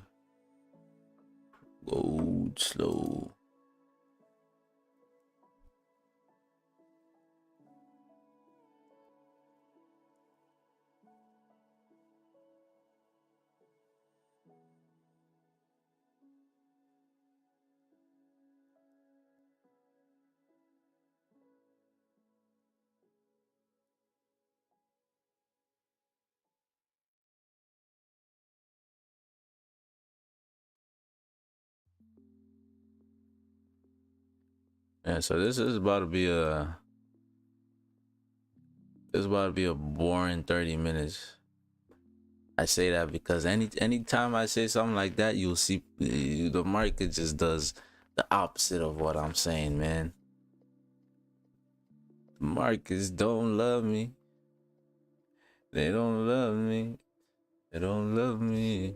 Gold slow. Yeah, so this is about to be a boring 30 minutes. I say that because anytime I say something like that, you'll see the market just does the opposite of what I'm saying, man. The markets don't love me. They don't love me. They don't love me.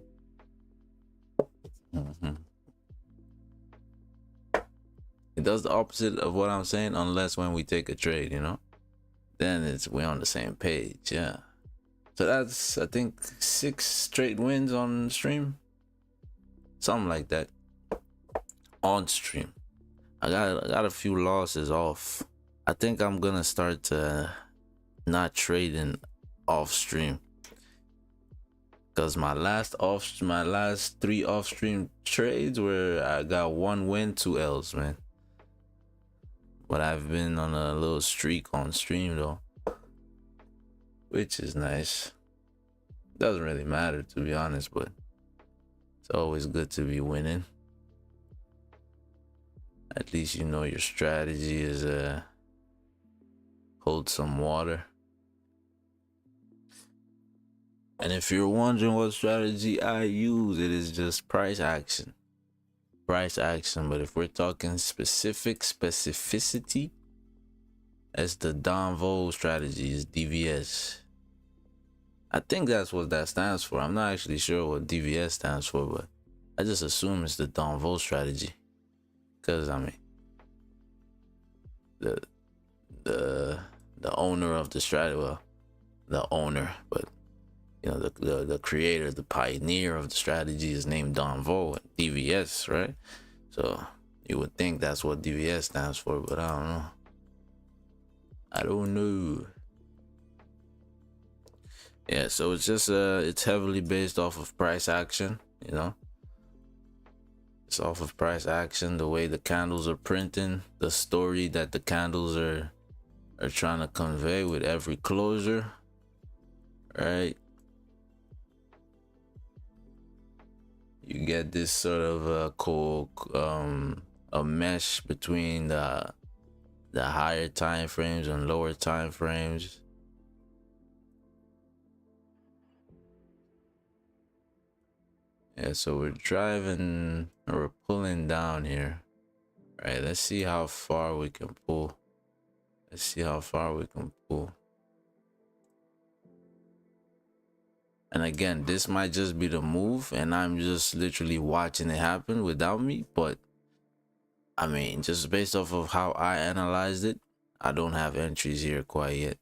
It does the opposite of what I'm saying, unless when we take a trade, you know, then we're on the same page. Yeah. So that's, I think, 6 straight wins on stream, something like that. On stream, I got a few losses off. I think I'm gonna start not trading off stream, because my last 3 off stream trades where I got 1 win, 2 L's, man. But I've been on a little streak on stream though, which is nice. Doesn't really matter, to be honest, but it's always good to be winning. At least you know your strategy is hold some water. And if you're wondering what strategy I use, it is just price action. Price action. But if we're talking specificity, it's the Donvo strategy, is DVS. I think that's what that stands for. I'm not actually sure what DVS stands for, but I just assume it's the Donvo strategy. Because I mean, the owner of the strategy, well, the owner, but you know, the creator, the pioneer of the strategy is named Donvo, DVS, right? So you would think that's what DVS stands for, but I don't know. I don't know. Yeah, so it's just it's heavily based off of price action, you know. It's off of price action, the way the candles are printing, the story that the candles are trying to convey with every closure, right? You get this sort of a mesh between the higher time frames and lower time frames. Yeah, so we're driving, or we're pulling down here. All right, let's see how far we can pull. Let's see how far we can pull. And again, this might just be the move, and I'm just literally watching it happen without me. But I mean, just based off of how I analyzed it, I don't have entries here quite yet.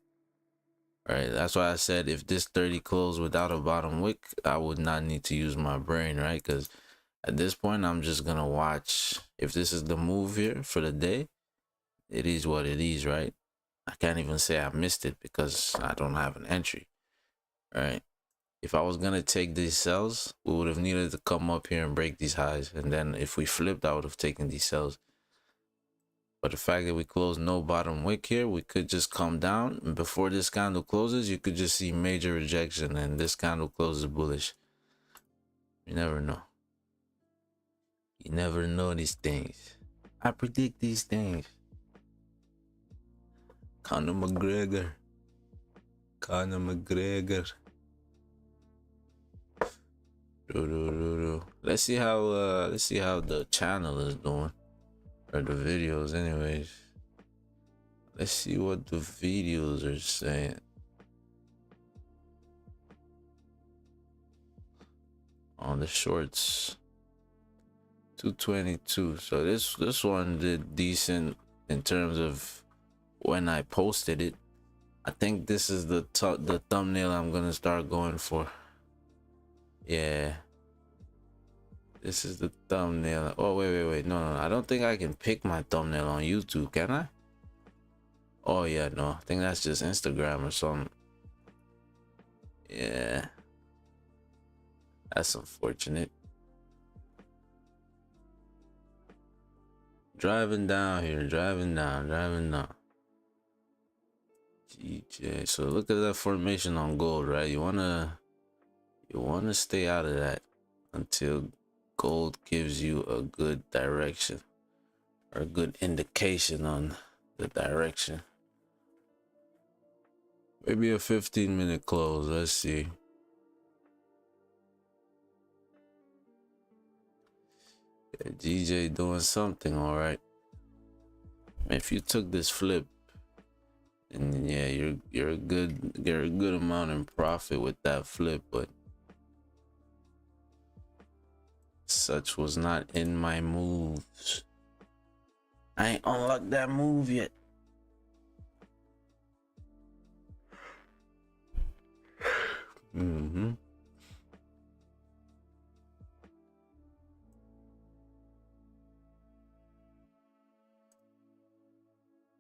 Right, that's why I said if this 30 closed without a bottom wick, I would not need to use my brain, right? Because at this point, I'm just gonna watch. If this is the move here for the day, it is what it is, right? I can't even say I missed it because I don't have an entry, right? If I was gonna take these sells, we would have needed to come up here and break these highs, and then if we flipped, I would have taken these sells. But the fact that we closed no bottom wick here, we could just come down, and before this candle closes, you could just see major rejection, and this candle closes bullish. You never know. You never know these things. I predict these things. Conor McGregor. Conor McGregor. Let's see how the channel is doing, or the videos anyways. Let's see what the videos are saying. On the shorts, 222. So this one did decent in terms of when I posted it. I think this is the thumbnail I'm gonna start going for. Yeah, this is the thumbnail. Oh wait, no, I don't think I can pick my thumbnail on YouTube, can I? Oh yeah, no, I think that's just Instagram or something. Yeah, that's unfortunate. Driving down here, driving down. GJ, so look at that formation on gold, right? You wanna stay out of that until gold gives you a good direction, or a good indication on the direction. Maybe a 15-minute close. Let's see. Yeah, GJ doing something, all right. If you took this flip, and yeah, you're a good amount in profit with that flip, but such was not in my moves. I ain't unlocked that move yet.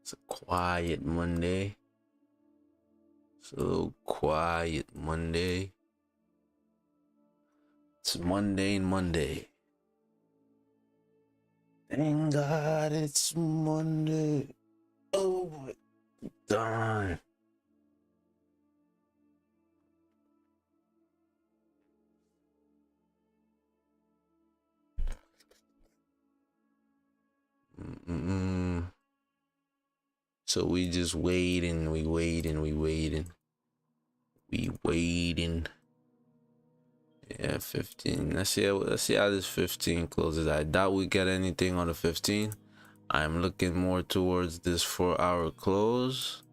It's a quiet Monday. It's a little quiet Monday. It's mundane Monday. Thank God it's Monday. Oh my darn. So we just waiting. Yeah, 15. Let's see how this 15 closes. I doubt we get anything on the 15. I'm looking more towards this 4-hour close,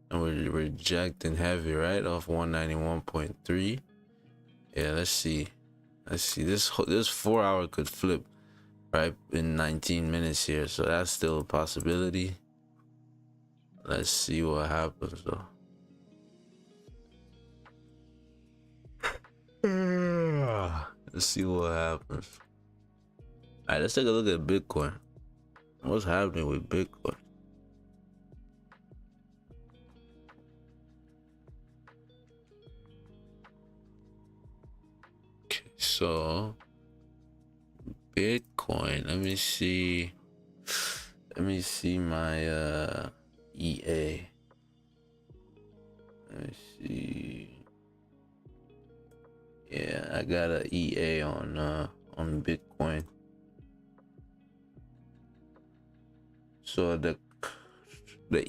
and we're rejecting heavy right off 191.3. Yeah, let's see. This 4-hour could flip right in 19 minutes here, so that's still a possibility. Let's see what happens though. Let's see what happens. All right, let's take a look at Bitcoin. What's happening with Bitcoin? Okay, so Bitcoin. Let me see my EA. Let me see. Yeah, I got a EA on Bitcoin. So the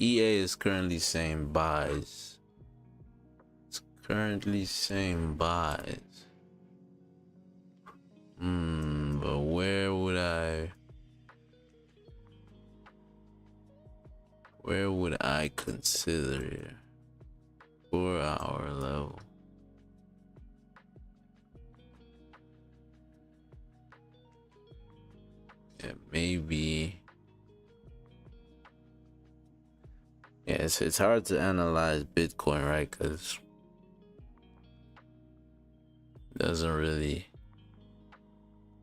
EA is currently saying buys. It's currently saying buys. But where would I consider it? 4-hour level. Yeah, maybe. Yeah, it's hard to analyze Bitcoin, right? Because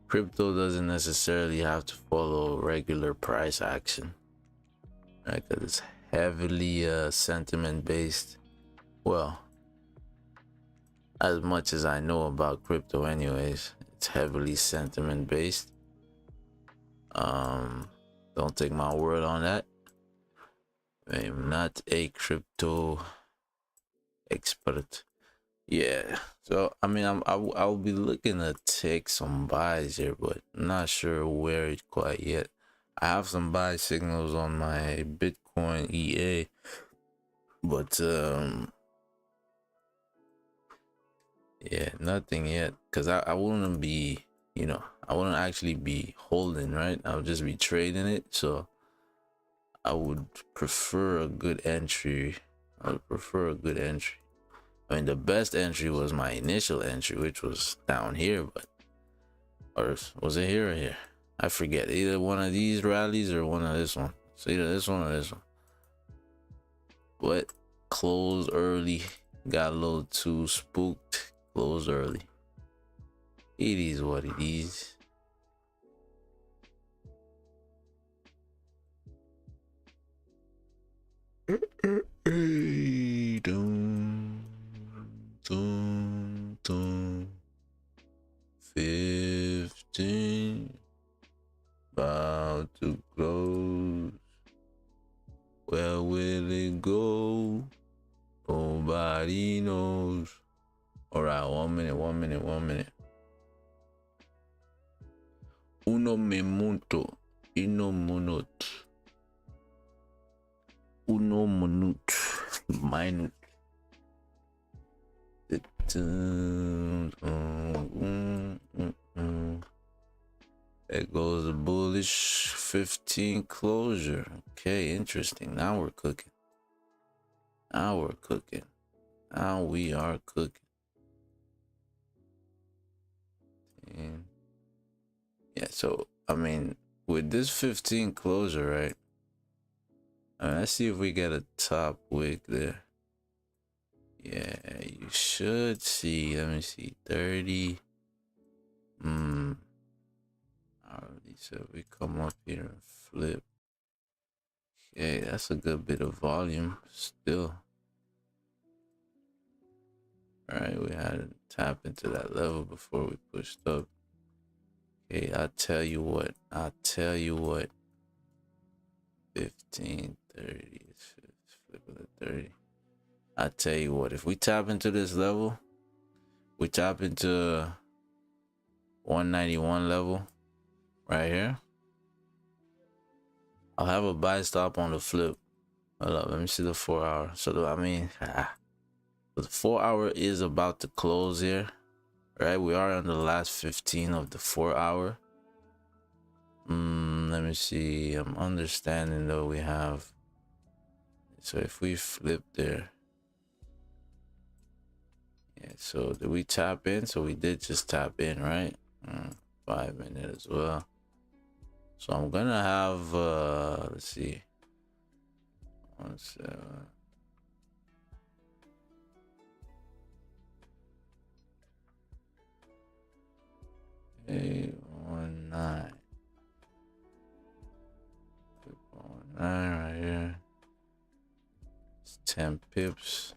crypto doesn't necessarily have to follow regular price action, right? Because it's heavily sentiment based. Well, as much as I know about crypto anyways, it's heavily sentiment based. Don't take my word on that. I'm not a crypto expert. Yeah, so I mean, I'll be looking to take some buys here, but I'm not sure where it quite yet. I have some buy signals on my Bitcoin EA, but Yeah, nothing yet, because I wouldn't be, you know, I wouldn't actually be holding, right? I would just be trading it. So I would prefer a good entry. I would prefer a good entry. I mean, the best entry was my initial entry, which was down here, but, or was it here or here? I forget. Either one of these rallies or one of this one. So either this one or this one. But closed early. Got a little too spooked. Closed early. It is what it is. Dum, dum, dum. 15 about to close. Where will it go? Nobody knows. All right, 1 minute, 1 minute, 1 minute. Uno minuto. Uno minute. Uno minute. Minute. There goes the bullish 15 closure. Okay, interesting. Now we're cooking. Now we're cooking. Now we are cooking. And yeah, so I mean, with this 15 closure, right? Let's see if we get a top wick there. Yeah, you should see. Let me see. 30. Already said we come up here and flip. Okay, that's a good bit of volume still. Alright, we had to tap into that level before we pushed up. Okay, I'll tell you what. 15, 30. Let's flip it at 30. I tell you what, if we tap into this level, we tap into 191 level right here, I'll have a buy stop on the flip. Hold up, let me see the 4 hour. So I mean, the 4 hour is about to close here, right? We are on the last 15 of the 4 hour. Let me see. I'm understanding though we have. So if we flip there. Yeah, so did we tap in? So we did just tap in, right? 5 minutes as well. So I'm gonna have let's see. 1 7. 8 1 9. 9 right here. It's 10 pips.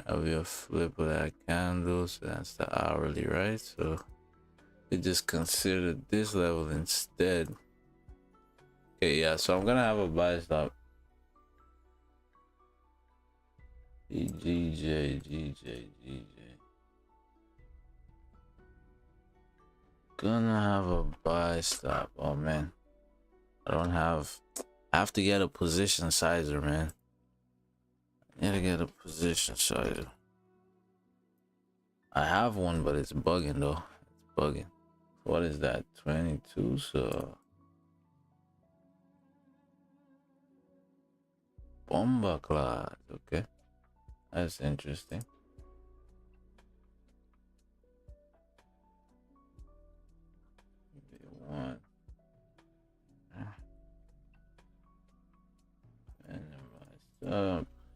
I'll be a flip of that candle, so that's the hourly, right? So we just considered this level instead. Okay, yeah, so I'm gonna have a buy stop. GJ. Gonna have a buy stop. Oh man, I have to get a position sizer, man. I need to get a position sizer. I have one, but it's bugging though. It's bugging. What is that? 22. So bomba class. Okay, that's interesting. One.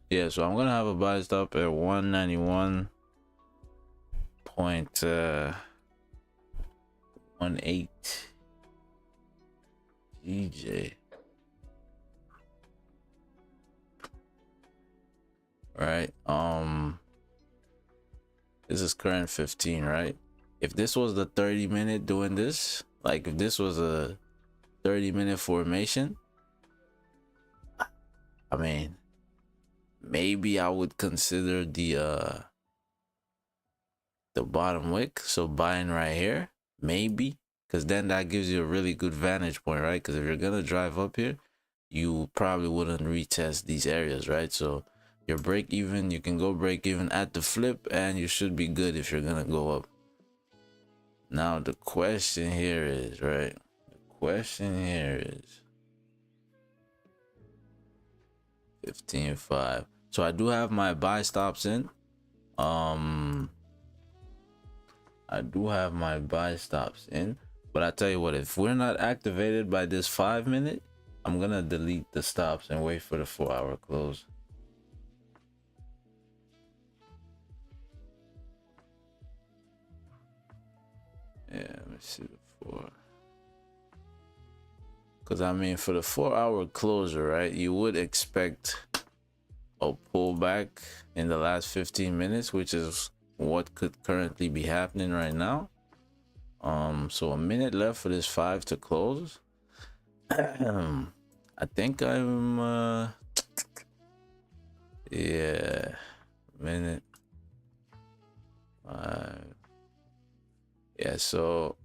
Yeah, so I'm gonna have a buy stop at 191.18 GJ. Right. This is current 15, right? If this was the 30-minute doing this, like if this was a 30-minute formation, I mean, maybe I would consider the bottom wick, so buying right here, maybe, because then that gives you a really good vantage point, right? Because if you're gonna drive up here, you probably wouldn't retest these areas, right? So your break even, you can go break even at the flip, and you should be good if you're gonna go up. Now the question here is, right? The question here is 15.5. So I do have my buy stops in. I do have my buy stops in, but I tell you what, if we're not activated by this 5 minute, I'm gonna delete the stops and wait for the 4-hour close. Yeah, let me see the 4. Because I mean, for the 4-hour closure, right, you would expect a pullback in the last 15 minutes, which is what could currently be happening right now. So a minute left for this 5 to close. I think I'm yeah, minute 5. Yeah, so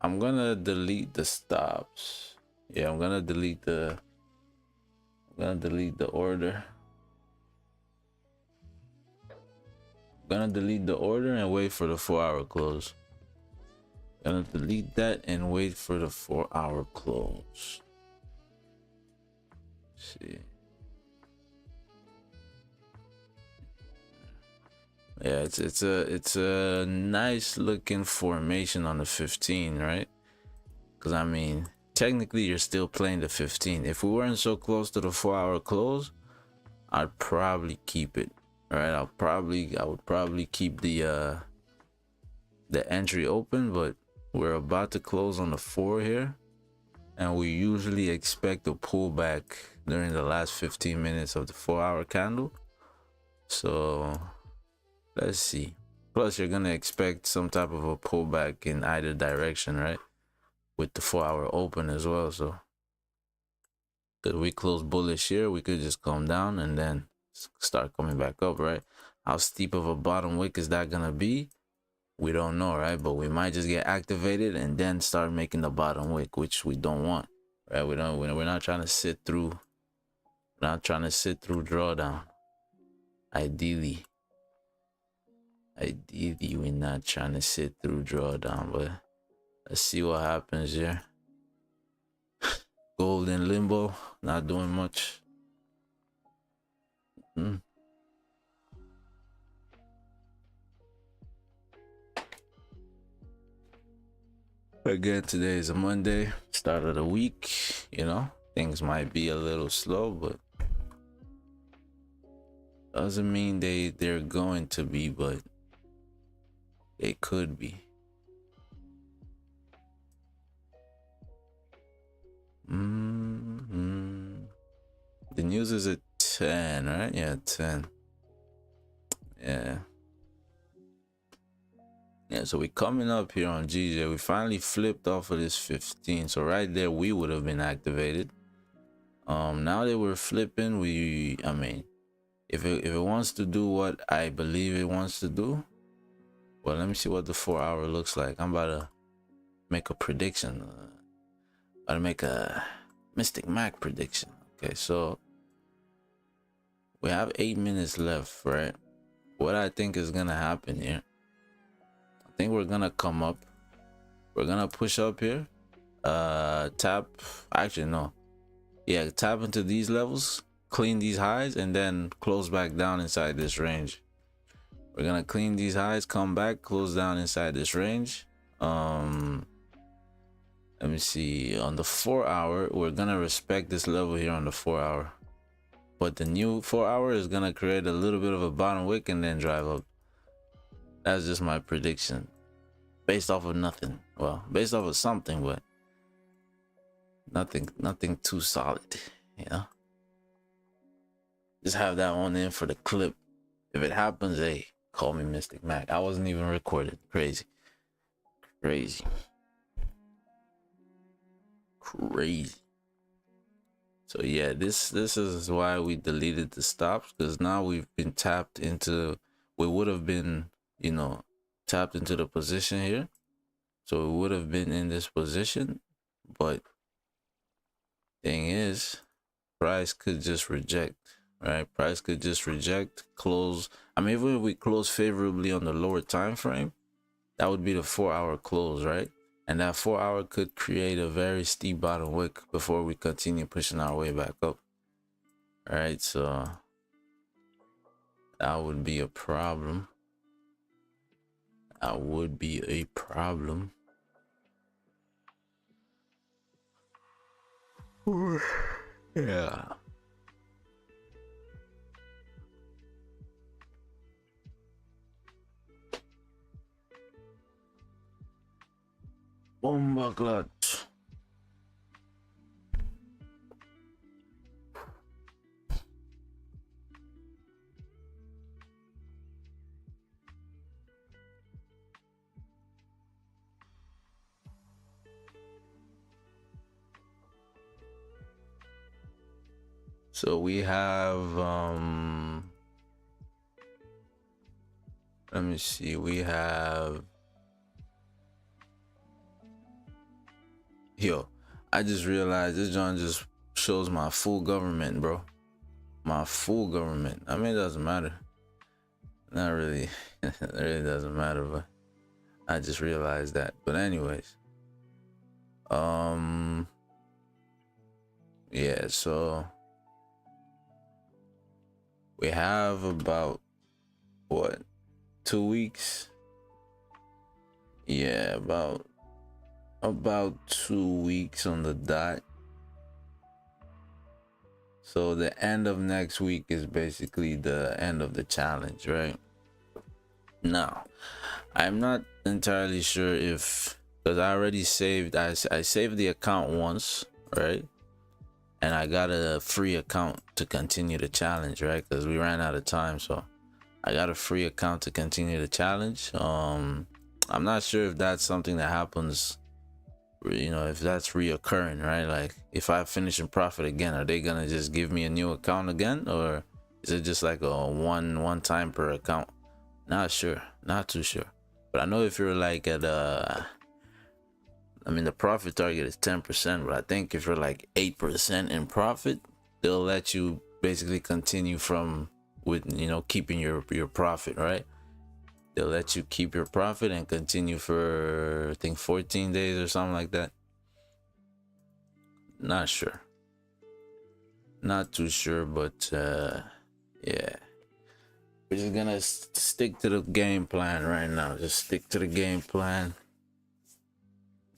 I'm gonna delete the stops. Yeah, I'm gonna delete the order. Gonna delete the order and wait for the 4-hour close. Gonna delete that and wait for the 4-hour close. Let's see. Yeah, it's a nice looking formation on the 15, right? Because I mean, technically you're still playing the 15. If we weren't so close to the 4-hour close, I'd probably keep it. All right, I would probably keep the entry open, but we're about to close on the 4 here, and we usually expect a pullback during the last 15 minutes of the 4-hour candle. So let's see. Plus, you're gonna expect some type of a pullback in either direction, right? With the 4-hour open as well. So, if we close bullish here, we could just come down and then start coming back up, right? How steep of a bottom wick is that gonna be? We don't know, right? But we might just get activated and then start making the bottom wick, which we don't want, right? We're not trying to sit through. We're not trying to sit through drawdown. Ideally, we're not trying to sit through drawdown, but let's see what happens here. Gold in limbo, not doing much. Again, today is a Monday, start of the week. You know, things might be a little slow, but doesn't mean they're going to be, but they could be. The news is at 10, right? Yeah, 10. Yeah. Yeah, so we're coming up here on GJ. We finally flipped off of this 15. So right there, we would have been activated. Now that we're flipping, I mean, if it wants to do what I believe it wants to do, well, let me see what the 4-hour looks like. I'm about to make a prediction. About to make a Mystic Mac prediction. Okay, so we have 8 minutes left, right? What I think is gonna happen here, I think we're gonna come up, we're gonna push up here, tap, actually no, yeah, tap into these levels, clean these highs, and then close back down inside this range. We're gonna clean these highs, come back, close down inside this range. Let me see, on the 4-hour, we're gonna respect this level here on the 4-hour, but the new 4-hour is gonna create a little bit of a bottom wick and then drive up. That's just my prediction, based off of nothing. Well, based off of something, but nothing too solid, you know. Just have that one in for the clip. If it happens, hey, call me Mystic Mac. I wasn't even recorded. Crazy. So yeah, this is why we deleted the stops, because now we've been tapped into, we would have been, you know, tapped into the position here, so we would have been in this position. But thing is, price could just reject, right? Price could just reject, close. I mean, even if we close favorably on the lower time frame, that would be the 4-hour close, right? And that 4-hour could create a very steep bottom wick before we continue pushing our way back up. All right, so that would be a problem. That would be a problem. Yeah. Bomba clutch. So we have let me see, we have, yo, I just realized this John just shows my full government, bro. My full government. I mean, it doesn't matter. Not really. It really doesn't matter, but I just realized that. But anyways, yeah, so we have about what, 2 weeks? Yeah, about 2 weeks on the dot. So the end of next week is basically the end of the challenge, right? Now, I'm not entirely sure if, because I already saved, I saved the account once, right? And I got a free account to continue the challenge, right? Because we ran out of time, so I got a free account to continue the challenge. I'm not sure if that's something that happens, you know, if that's reoccurring, right? Like if I finish in profit again, are they gonna just give me a new account again, or is it just like a one time per account? Not sure, not too sure. But I know if you're like at I mean, the profit target is 10%, but I think if you're like 8% in profit, they'll let you basically continue from with, you know, keeping your profit, right? They'll let you keep your profit and continue for, I think, 14 days or something like that. Not sure. Not too sure, but yeah. We're just gonna stick to the game plan right now. Just stick to the game plan.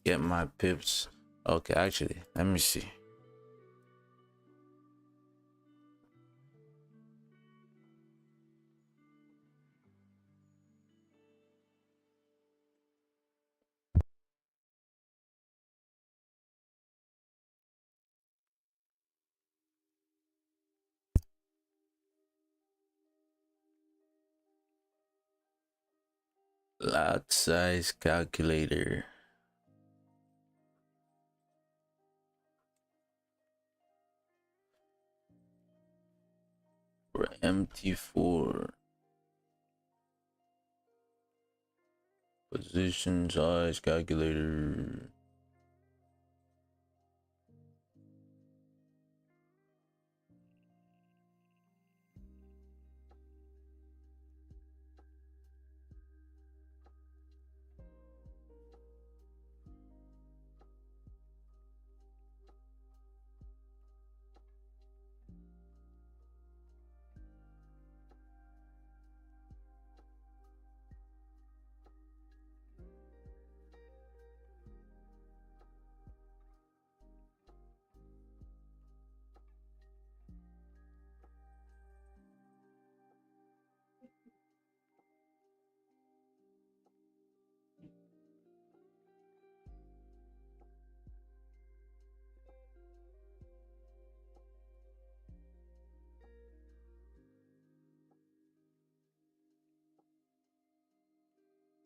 Get my pips. Okay, actually, let me see. Lot size calculator. For MT4. Position size calculator.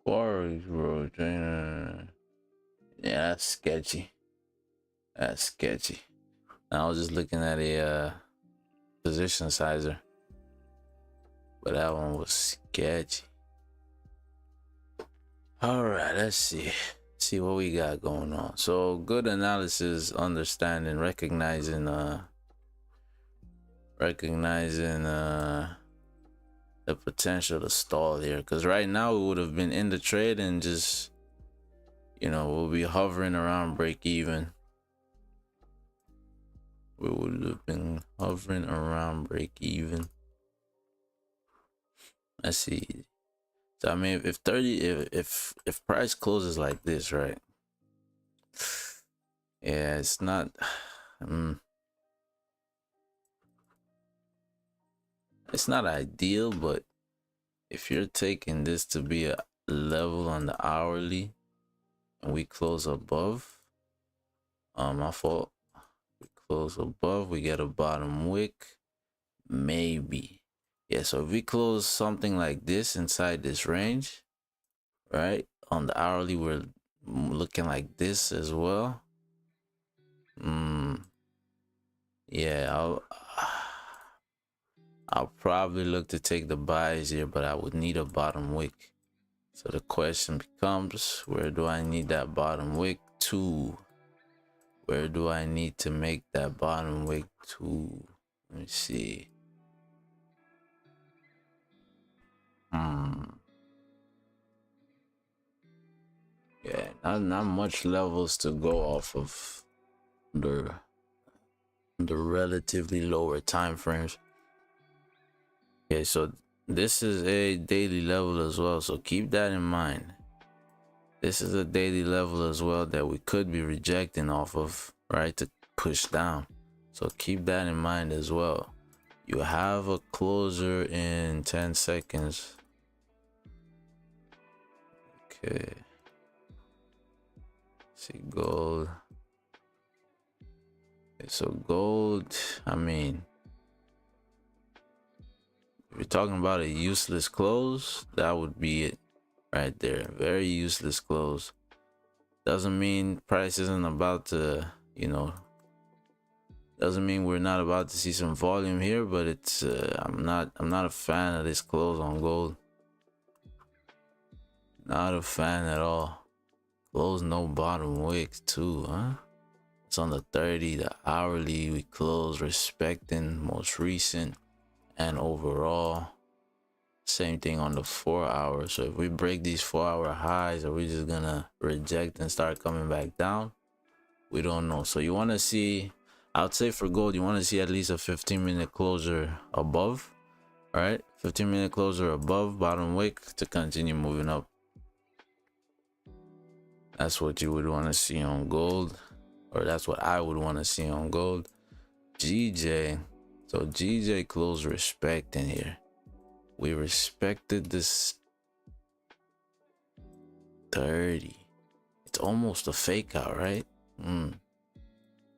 Forex, bro. Trainer. Yeah, that's sketchy. That's sketchy. I was just looking at a position sizer, but that one was sketchy. All right, let's see what we got going on. So good analysis, understanding, recognizing recognizing the potential to stall here, because right now we would have been in the trade and just, you know, we'll be hovering around break even. We would have been hovering around break even. Let's see. So I mean, if price closes like this, right? Yeah, it's not. It's not ideal, but if you're taking this to be a level on the hourly and we close above, my fault, we close above, we get a bottom wick, maybe. Yeah, so if we close something like this inside this range, right, on the hourly we're looking like this as well. Yeah, I'll probably look to take the buys here, but I would need a bottom wick. So the question becomes, where do I need that bottom wick to? Where do I need to make that bottom wick to? Let me see. Yeah, not much levels to go off of the relatively lower time frames. Okay, so this is a daily level as well, so keep that in mind. This is a daily level as well that we could be rejecting off of, right, to push down. So keep that in mind as well. You have a closer in 10 seconds. Okay. See gold. Okay, so gold, I mean, if you're talking about a useless close, that would be it right there. Very useless close. Doesn't mean price isn't about to, you know, doesn't mean we're not about to see some volume here, but it's I'm not a fan of this close on gold. Not a fan at all. Close no bottom wicks too, huh? It's on the 30, the hourly we close respecting most recent and overall. Same thing on the 4 hour. So if we break these 4 hour highs, are we just gonna reject and start coming back down? We don't know. So you want to see, I would say for gold, you want to see at least a 15-minute closure above. All right, 15-minute closure above bottom wick to continue moving up. That's what you would want to see on gold, or that's what I would want to see on gold. GJ, so GJ closed respect in here. We respected this 30. It's almost a fake out, right?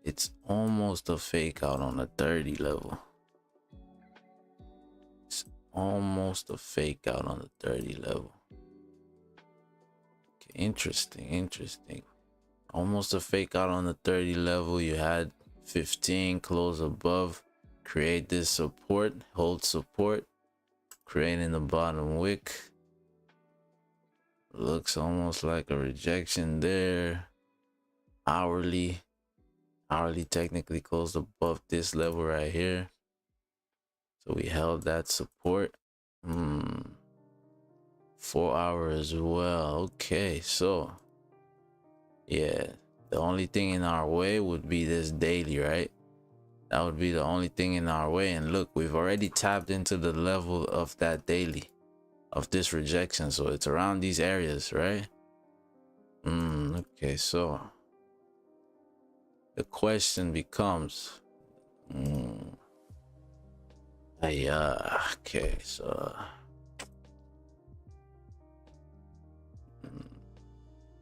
It's almost a fake out on the 30 level. It's almost a fake out on the 30 level. Okay, interesting. Almost a fake out on the 30 level. You had 15 close above, create this support, hold support, creating the bottom wick. Looks almost like a rejection there. Hourly technically closed above this level right here, so we held that support. 4 hour as well. Okay, so yeah, the only thing in our way would be this daily, right? That would be the only thing in our way. And look, we've already tapped into the level of that daily, of this rejection, so it's around these areas, right? Okay, so the question becomes, okay, so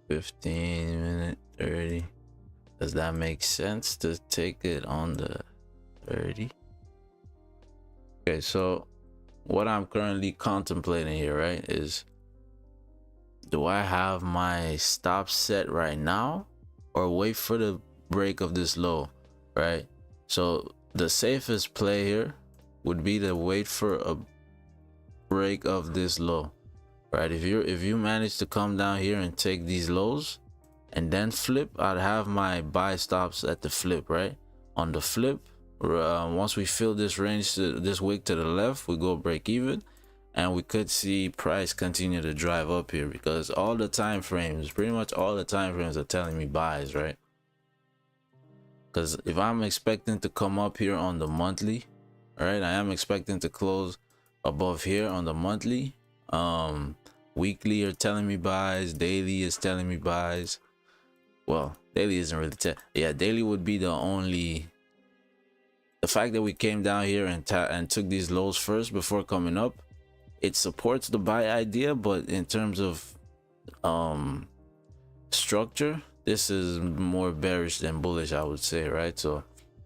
15 minute 30, does that make sense to take it on the 30? Okay, so what I'm currently contemplating here, right, is, do I have my stop set right now or wait for the break of this low, right? So the safest play here would be to wait for a break of this low, right? If you manage to come down here and take these lows and then flip, I'd have my buy stops at the flip, right? On the flip, Once we fill this range, this wick to the left, we go break even, and we could see price continue to drive up here, because all the time frames, pretty much all the time frames are telling me buys, right? Because if I'm expecting to come up here on the monthly, right, I am expecting to close above here on the monthly. Weekly are telling me buys, daily is telling me buys. Well, daily isn't really yeah, daily would be the only. The fact that we came down here and took these lows first before coming up, it supports the buy idea, but in terms of structure, this is more bearish than bullish, I would say, right? So,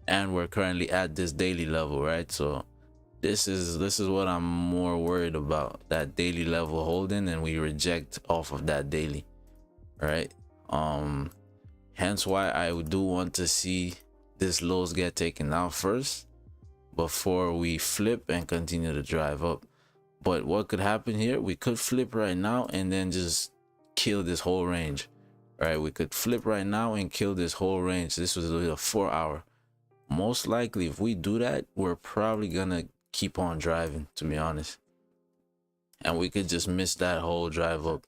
and we're currently at this daily level, right? So this is what I'm more worried about, that daily level holding, and we reject off of that daily, right? Hence why I do want to see this lows get taken out first before we flip and continue to drive up. But what could happen here, we could flip right now and then just kill this whole range, right? We could flip right now and kill this whole range. This was a 4 hour. Most likely, if we do that, we're probably gonna keep on driving, to be honest, and we could just miss that whole drive up.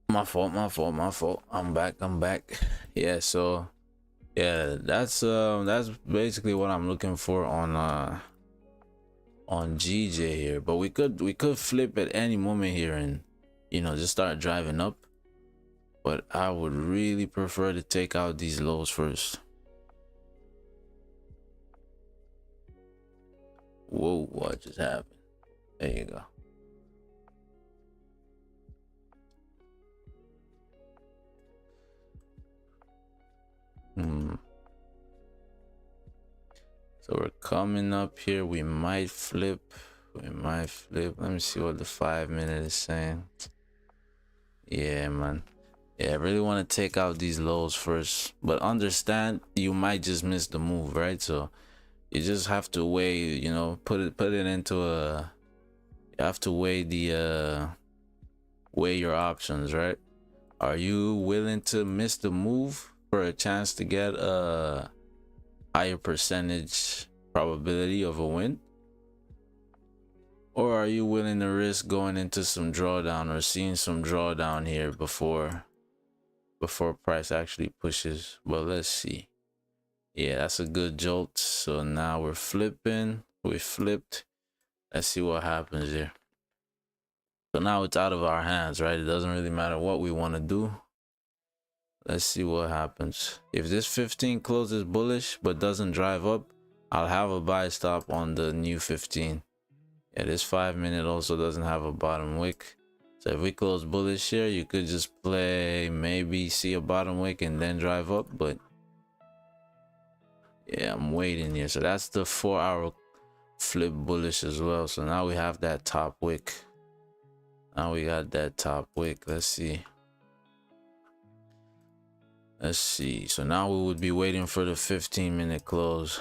My fault. I'm back. Yeah, so yeah, that's basically what I'm looking for on GJ here. But we could flip at any moment here and, you know, just start driving up. But I would really prefer to take out these lows first. Whoa, what just happened? There you go. So we're coming up here. We might flip. Let me see what the 5 minute is saying. Yeah, man. Yeah, I really want to take out these lows first, but understand you might just miss the move, right? So you just have to weigh, you know, put it into a, you have to weigh the weigh your options, right? Are you willing to miss the move for a chance to get a higher percentage probability of a win? Or are you willing to risk going into some drawdown or seeing some drawdown here before price actually pushes? Well, let's see. Yeah, that's a good jolt. So now we're flipping. We flipped. Let's see what happens here. So now it's out of our hands, right? It doesn't really matter what we want to do. Let's see what happens. If this 15 closes bullish but doesn't drive up, I'll have a buy stop on the new 15. Yeah, this 5 minute also doesn't have a bottom wick. So if we close bullish here, you could just play, maybe see a bottom wick and then drive up. But yeah, I'm waiting here. So that's the 4 hour flip bullish as well. So now we have that top wick. Now we got that top wick. Let's see. So now we would be waiting for the 15 minute close.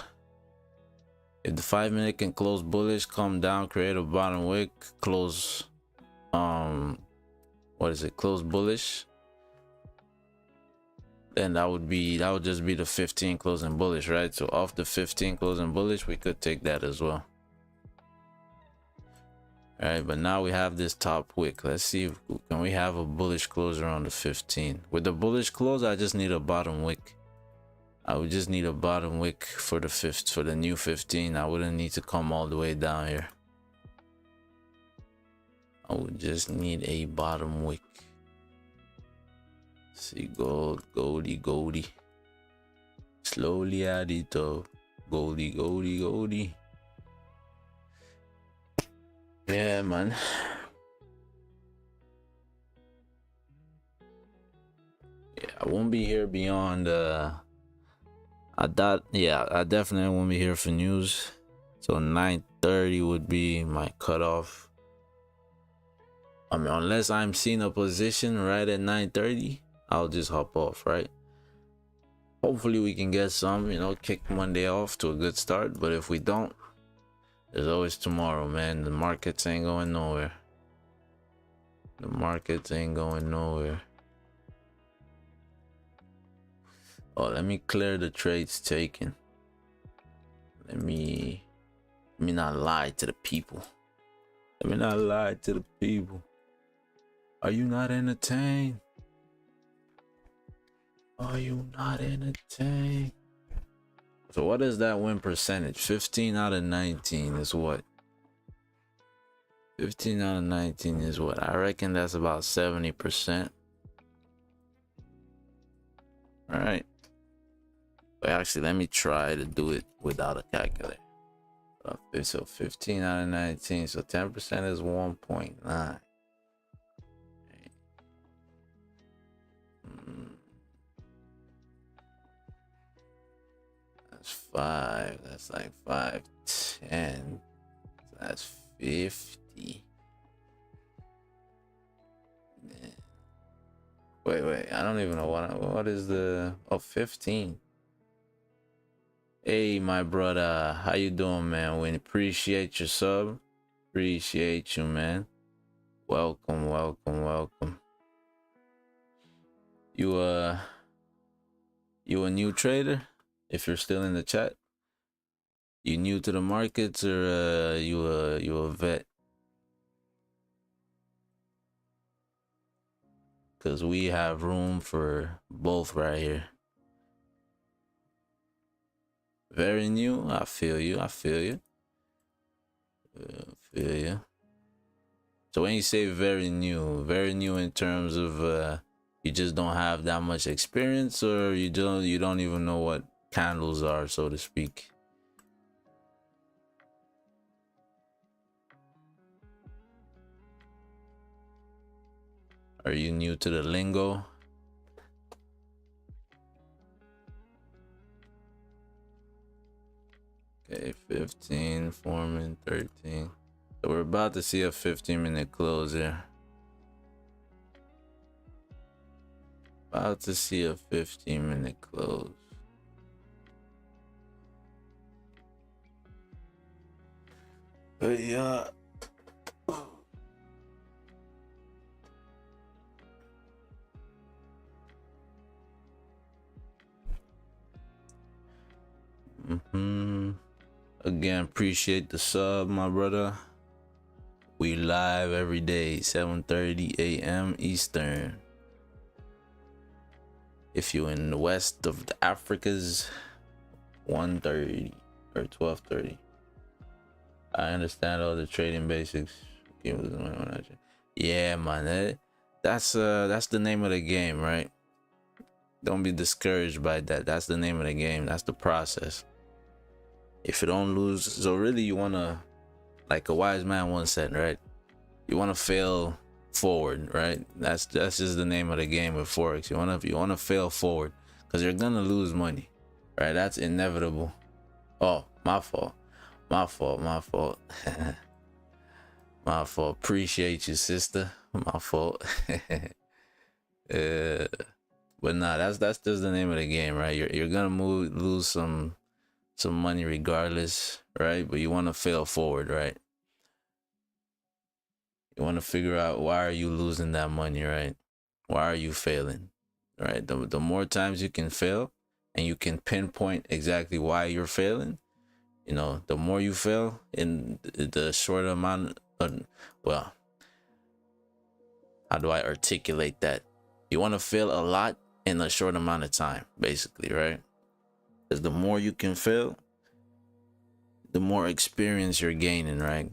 If the 5 minute can close bullish, come down, create a bottom wick, close close bullish, then that would just be the 15 closing bullish, right? So off the 15 closing bullish, we could take that as well. All right, but now we have this top wick. Let's see if can we have a bullish closer on the 15. With the bullish close, I just need a bottom wick. I would just need a bottom wick for the new 15. I wouldn't need to come all the way down here. I would just need a bottom wick. See, goldie. Slowly add it up. Goldie. Yeah, man. Yeah, I won't be here beyond I definitely won't be here for news. So 9:30 would be my cutoff. I mean, unless I'm seeing a position right at 9:30, I'll just hop off, right? Hopefully we can get some, you know, kick Monday off to a good start. But if we don't, there's always tomorrow, man. The markets ain't going nowhere. The markets ain't going nowhere. Oh, let me clear the trades taken. Let me not lie to the people. Let me not lie to the people. Are you not entertained? Are you not entertained? So what is that win percentage? 15 out of 19 is what? 15 out of 19 is what? I reckon that's about 70%. All right. But actually, let me try to do it without a calculator. So 15 out of 19. So 10% is 1.9. That's 5. That's like 510. So that's 50. Wait. I don't even know what is the 15. Hey, my brother, how you doing, man? We appreciate your sub. Appreciate you, man. Welcome. You a new trader? If you're still in the chat, you new to the markets, or you a vet? Cause we have room for both right here. Very new. I feel you. So when you say very new in terms of you just don't have that much experience, or you don't even know what candles are, so to speak. Are you new to the lingo? Okay, 15 forming 13. So we're about to see a 15-minute close here. About to see a 15-minute close. But yeah. Again, appreciate the sub, my brother. We live every day, 7:30 a.m. Eastern. If you're in the west of the Africas, 1:30 or 12:30. I understand all the trading basics. Yeah, man. That's the name of the game, right? Don't be discouraged by that. That's the name of the game. That's the process. If you don't lose, so really you wanna, like a wise man once said, right? You wanna fail forward, right? That's just the name of the game with Forex. You wanna fail forward, because you're gonna lose money, right? That's inevitable. Oh, my fault. My fault. Appreciate you, sister. My fault. But nah, that's just the name of the game, right? You're gonna lose some money regardless, right? But you want to fail forward, right? You want to figure out, why are you losing that money, right? Why are you failing, right? The more times you can fail and you can pinpoint exactly why you're failing, You know, the more you fail in the short amount of, well, how do I articulate that? You want to fail a lot in a short amount of time, basically, right? Because the more you can fail, the more experience you're gaining, right?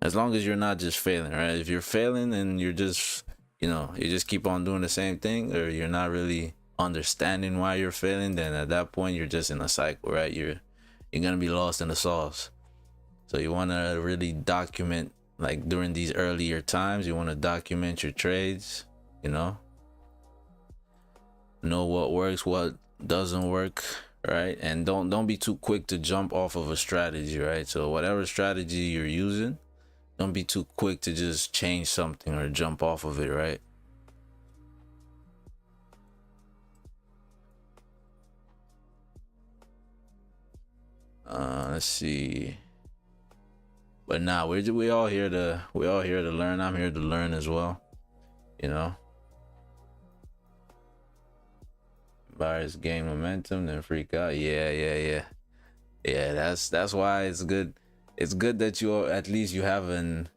As long as you're not just failing, right? If you're failing and you're just, you know, you just keep on doing the same thing, or you're not really understanding why you're failing, then at that point you're just in a cycle, right? You're gonna be lost in the sauce. So you want to really document, like during these earlier times, you want to document your trades, you know what works, what doesn't work, right? And don't be too quick to jump off of a strategy, right? So whatever strategy you're using, don't be too quick to just change something or jump off of it, right? Let's see. But nah, we all here to learn. I'm here to learn as well, you know. Buyers gain momentum, then freak out. Yeah. That's why it's good. It's good that you, at least you haven't.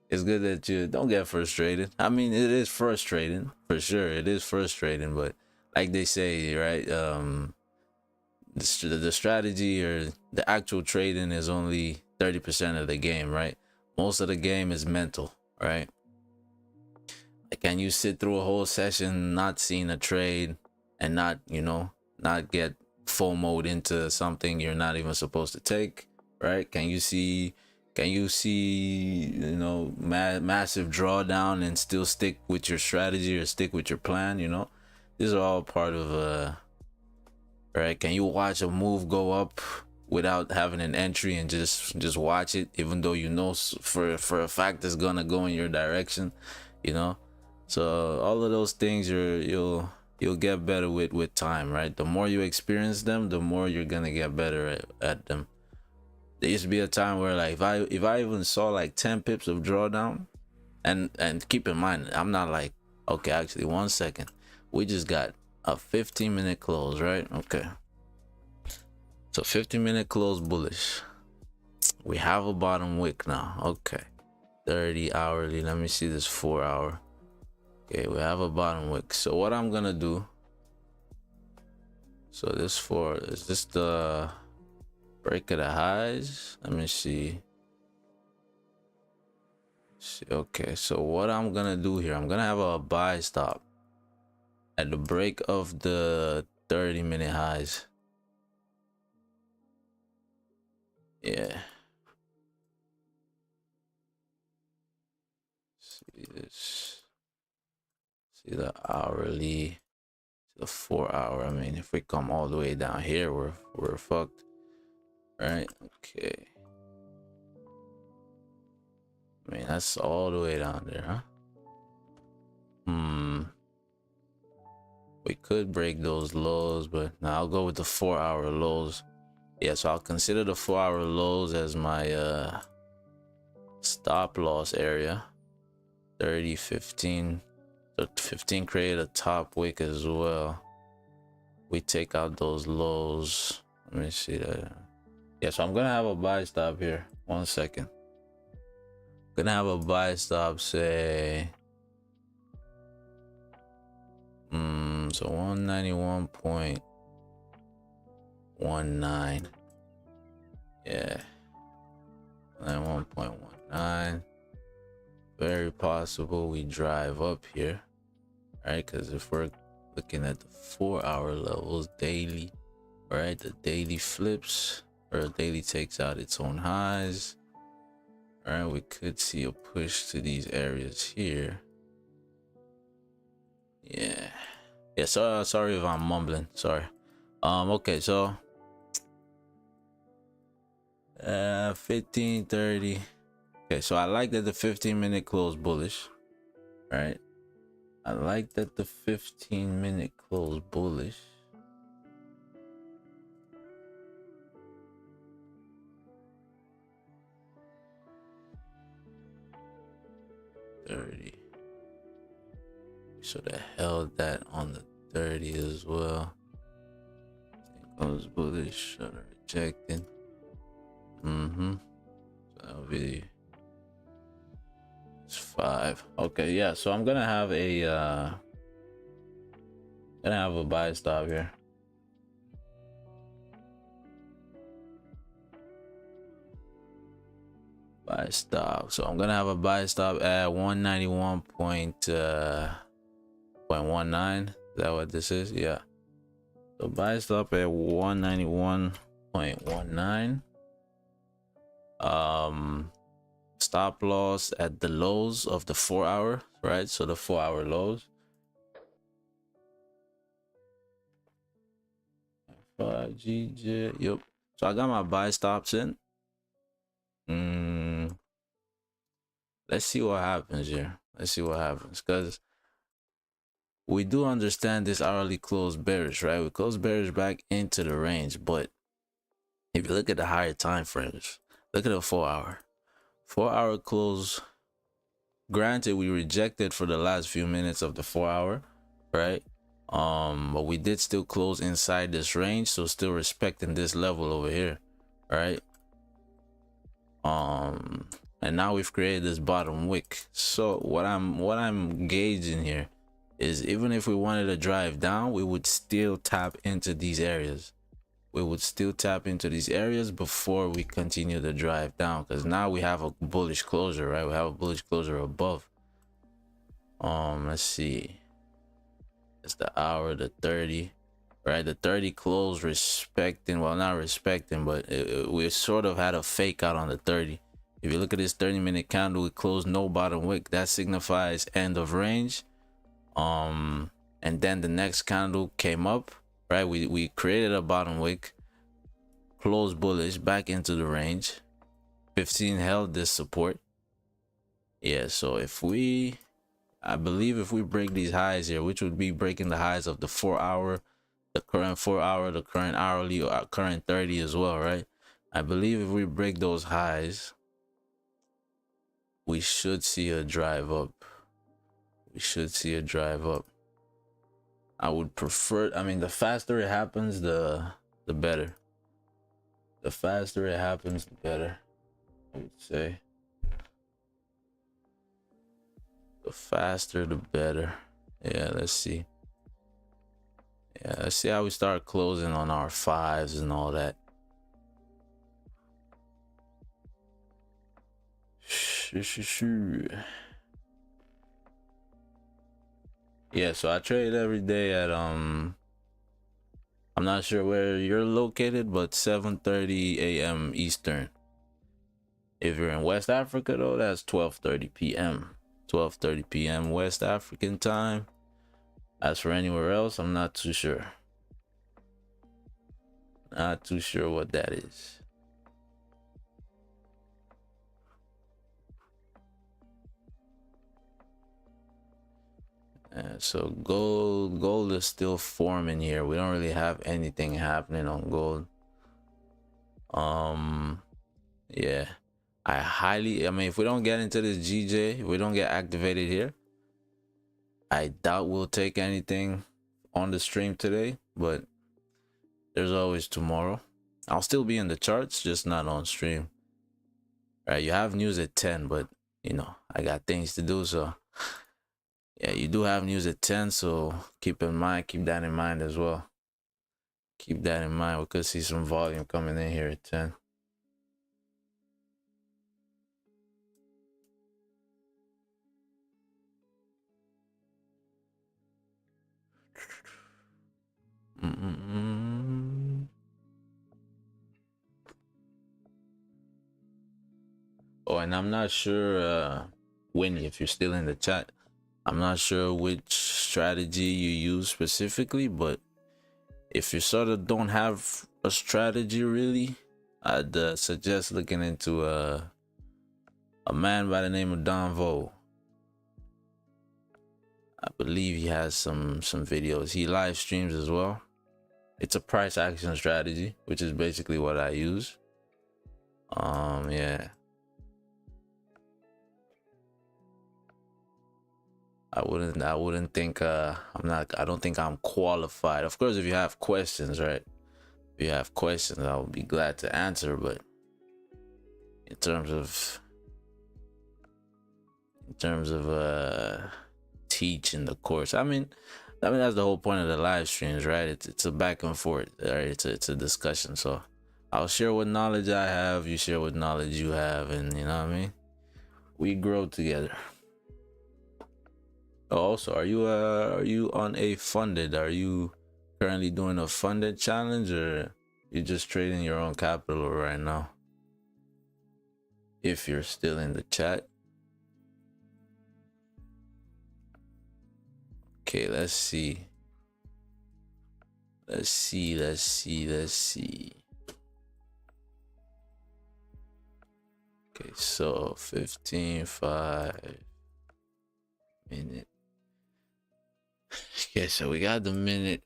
It's good that you don't get frustrated. I mean, it is frustrating for sure. It is frustrating, but like they say, right? The strategy or the actual trading is only 30% of the game, right? Most of the game is mental, right? Like, can you sit through a whole session not seeing a trade and not, not get FOMO'd into something you're not even supposed to take, right? Can you see, massive drawdown and still stick with your strategy or stick with your plan? These are all part of right? Can you watch a move go up without having an entry and just watch it, even though for a fact it's gonna go in your direction, So all of those things you'll get better with time, right? The more you experience them, the more you're gonna get better at them. There used to be a time where, like, if I even saw like 10 pips of drawdown, and keep in mind, I'm not like, okay, actually 1 second, we just got a 15-minute close, right? Okay, so 15-minute close bullish. We have a bottom wick now. Okay, 30 hourly. Let me see this 4 hour. Okay, we have a bottom wick. So what I'm gonna do, so this is this the break of the highs? Let me see. Okay, so what I'm gonna do here, I'm gonna have a buy stop at the break of the 30-minute highs. Yeah, see this, see the hourly, the 4 hour. I mean, if we come all the way down here, we're fucked, right? Okay, I mean, that's all the way down there, huh? We could break those lows, but now I'll go with the 4 hour lows. Yeah, so I'll consider the 4 hour lows as my stop loss area. 30, 15. So 15 create a top wick as well. We take out those lows. Let me see that. Yeah, so I'm gonna have a buy stop here. 1 second. Gonna have a buy stop, say, so 191.19. Yeah, 91.19. Very possible we drive up here, right? Because if we're looking at the 4 hour levels daily, right, the daily flips, or daily takes out its own highs, right? We could see a push to these areas here. Yeah, sorry if I'm mumbling, sorry. Okay, so 15:30. Okay, so I like that the 15-minute close bullish, right? I like that the 15-minute close bullish. Should have held that on the 30 as well. Close bullish, should have rejected. So that'll be 5. Okay, yeah. So I'm gonna have a buy stop here. Buy stop. So I'm gonna have a buy stop at 191.19. Is that what this is? Yeah. So buy stop at 191.19. Stop loss at the lows of the 4 hour, right? So the 4 hour lows. 5 GJ. Yep. So I got my buy stops in. Let's see what happens here. Let's see what happens, because we do understand this hourly close bearish, right? We close bearish back into the range, but if you look at the higher time frames, look at the 4 hour. 4 hour close. Granted, we rejected for the last few minutes of the 4 hour, right? But we did still close inside this range, so still respecting this level over here, right? And now we've created this bottom wick. So what I'm gauging here is, even if we wanted to drive down, we would still tap into these areas. We would still tap into these areas before we continue to drive down, because now we have a bullish closure, right? We have a bullish closure above. Let's see. It's the hour, the 30, right? The 30 close respecting, well, not respecting, but we sort of had a fake out on the 30. If you look at this 30-minute candle, it closed no bottom wick. That signifies end of range. And then the next candle came up, right? We created a bottom wick, closed bullish back into the range. 15 held this support. Yeah, so I believe if we break these highs here, which would be breaking the highs of the 4 hour, the current 4 hour, the current hourly, or current 30 as well, right? I believe if we break those highs, we should see a drive up. We should see a drive up. I would prefer, I mean, the faster it happens, the better. The faster it happens, the better, I would say. The faster, the better. Yeah, let's see. Yeah, let's see how we start closing on our 5s and all that. Yeah, so I trade every day at I'm not sure where you're located, but 7:30 a.m. Eastern. If you're in West Africa though, that's 12:30 p.m. 12:30 p.m. West African time. As for anywhere else, I'm not too sure. Not too sure what that is. So gold is still forming here. We don't really have anything happening on gold. Yeah, I mean, if we don't get into this GJ, if we don't get activated here, I doubt we'll take anything on the stream today, but there's always tomorrow. I'll still be in the charts, just not on stream. Right, you have news at 10, but you know, I got things to do, so yeah, you do have news at 10, so keep that in mind as well. Keep that in mind. We could see some volume coming in here at 10. Oh, and I'm not sure, Winnie, if you're still in the chat, I'm not sure which strategy you use specifically, but if you sort of don't have a strategy really, I'd suggest looking into a man by the name of Don Vo. I believe he has some videos. He live streams as well. It's a price action strategy, which is basically what I use. Yeah. I wouldn't think I don't think I'm qualified. Of course, if you have questions, right? If you have questions, I would be glad to answer, but in terms of teaching the course. I mean that's the whole point of the live streams, right? It's a back and forth, right? It's a discussion. So I'll share what knowledge I have, you share what knowledge you have, and you know what I mean, we grow together. Oh, also, are you on a funded? Are you currently doing a funded challenge, or you just trading your own capital right now? If you're still in the chat. Okay, let's see. Let's see. Okay, so 15.5 minute. Okay, so we got the minute.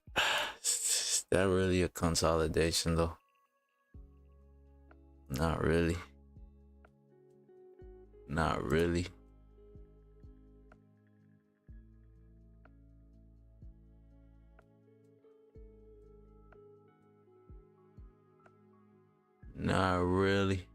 Is that really a consolidation though? Not really. Not really. Not really.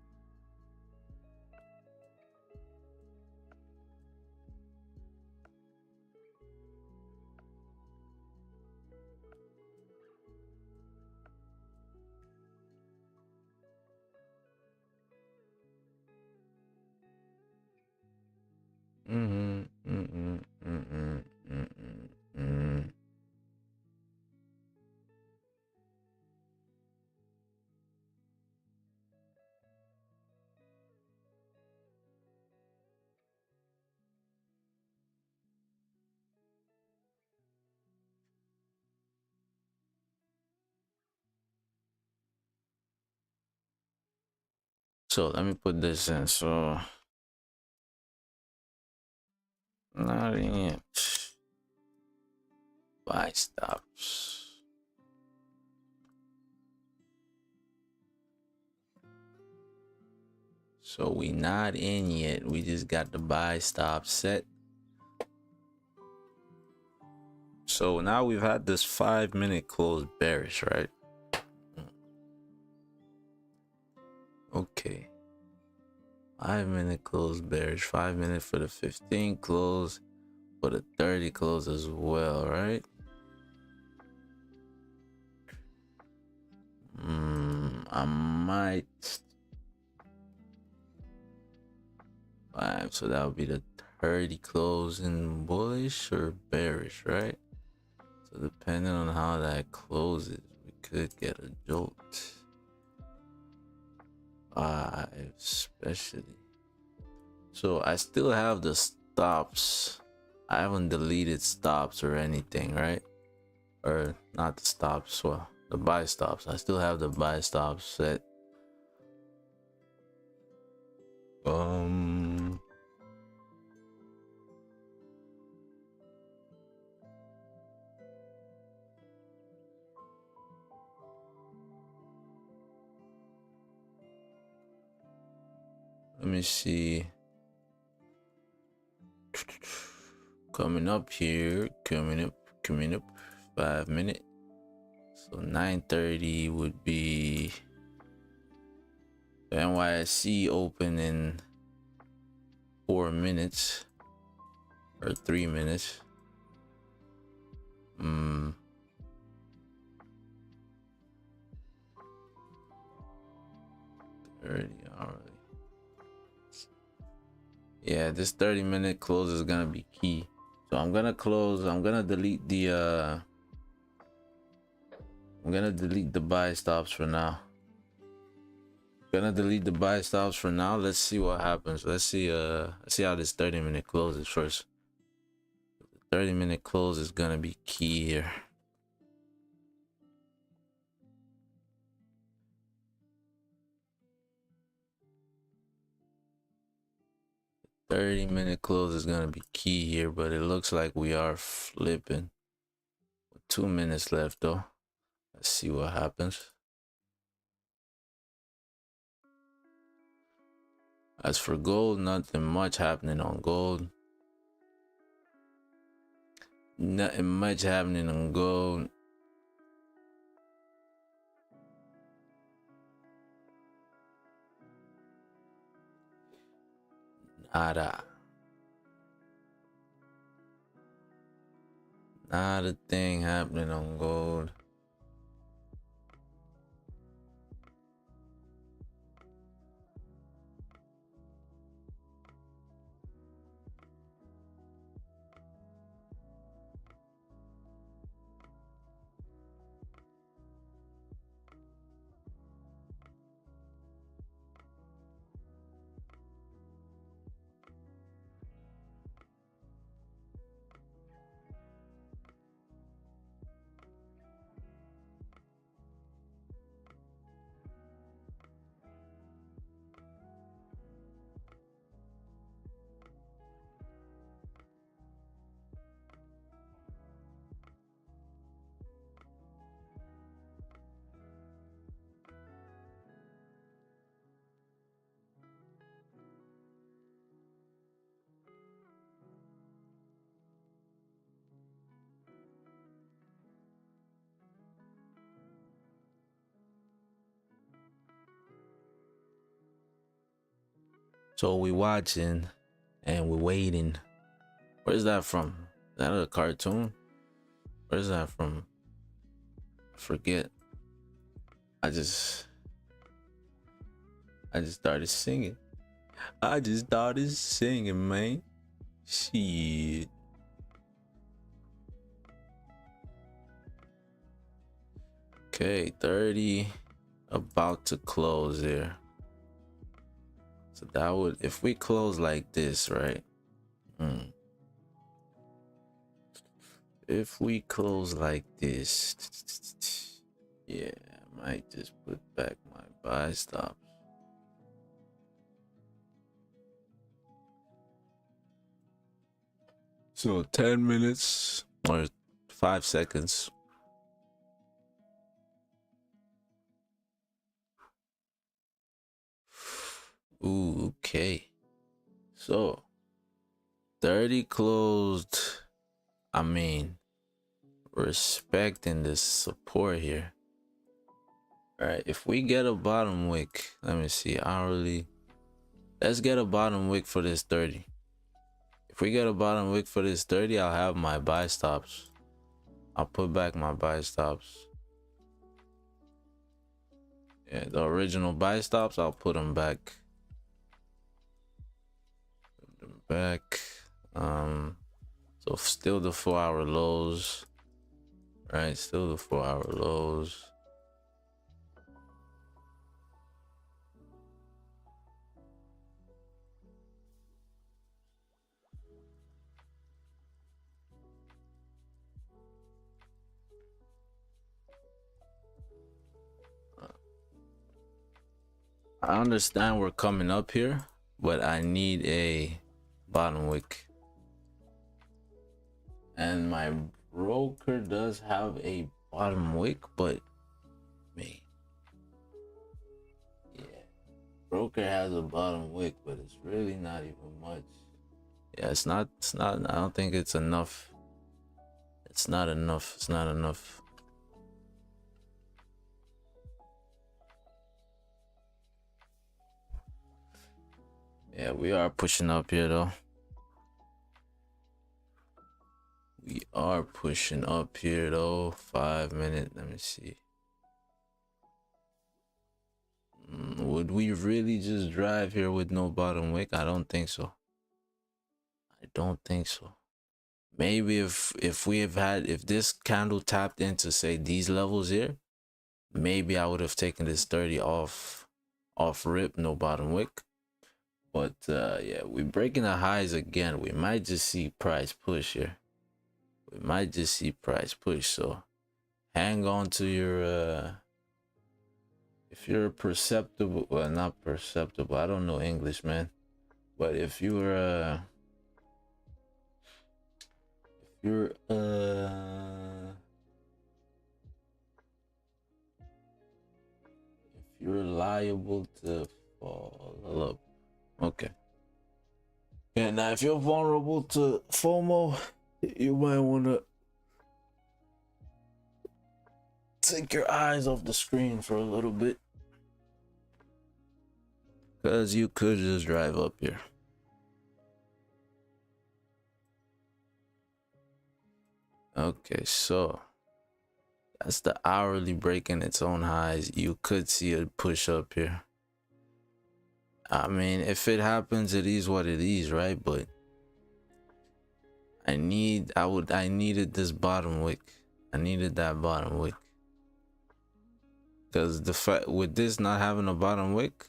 So let me put this in. So not yet. Buy stops. So we not in yet. We just got the buy stop set. So now we've had this 5-minute close bearish, right? Okay. 5-minute close bearish. 5 minutes for the 15 close, for the 30 close as well, right? I might 5, so that would be the 30 close in bullish or bearish, right? So depending on how that closes, we could get a jolt. 5 especially. So I still have the stops. I haven't deleted stops or anything, right? Or not the stops, well, the buy stops. I still have the buy stops set. Let me see. Coming up here, coming up 5 minutes. So 9:30 would be the NYSE open in 4 minutes or 3 minutes. 30 hourly. Yeah, this 30-minute close is gonna be key. So I'm gonna close. I'm gonna delete the buy stops for now. Let's see what happens. Let's see how this 30-minute closes first. The 30-minute close is gonna be key here. The 30-minute close is gonna be key here, but it looks like we are flipping. 2 minutes left though. Let's see what happens. As for gold, nothing much happening on gold. Nothing much happening on gold. Nada. Not a thing happening on gold. So we watching and we waiting. Where's that from? Is that a cartoon? Where's that from? I forget. I just started singing. I just started singing, man. Shit. Okay, 30 about to close there. So that would, if we close like this, right? If we close like this, yeah, I might just put back my buy stops. So 10 minutes or 5 seconds. Ooh, okay. So 30 closed. I mean, respecting this support here. All right, if we get a bottom wick, let me see, hourly. Let's get a bottom wick for this 30. If we get a bottom wick for this 30, I'll have my buy stops. I'll put back my buy stops. Yeah, the original buy stops, I'll put them back. Put them back. So still the 4-hour lows. Right, still the 4-hour lows. I understand we're coming up here, but I need a bottom wick. And my broker does have a bottom wick, but me. Yeah. Broker has a bottom wick, but it's really not even much. Yeah, it's not, I don't think it's enough. It's not enough. It's not enough. Yeah, we are pushing up here though. We are pushing up here though. 5 minutes. Let me see. Would we really just drive here with no bottom wick? I don't think so. I don't think so. Maybe if this candle tapped into, say, these levels here, maybe I would have taken this 30 off rip, no bottom wick. But yeah, we're breaking the highs again. We might just see price push here. We might just see price push. So hang on to your if you're perceptible, well, not perceptible, I don't know English, man, but if you're liable to fall up. Okay. Yeah, now if you're vulnerable to FOMO, you might want to take your eyes off the screen for a little bit, because you could just drive up here. Okay, so that's the hourly breaking its own highs. You could see a push up here. I mean, if it happens, it is what it is, right? But I needed this bottom wick. I needed that bottom wick. Because the fact with this not having a bottom wick,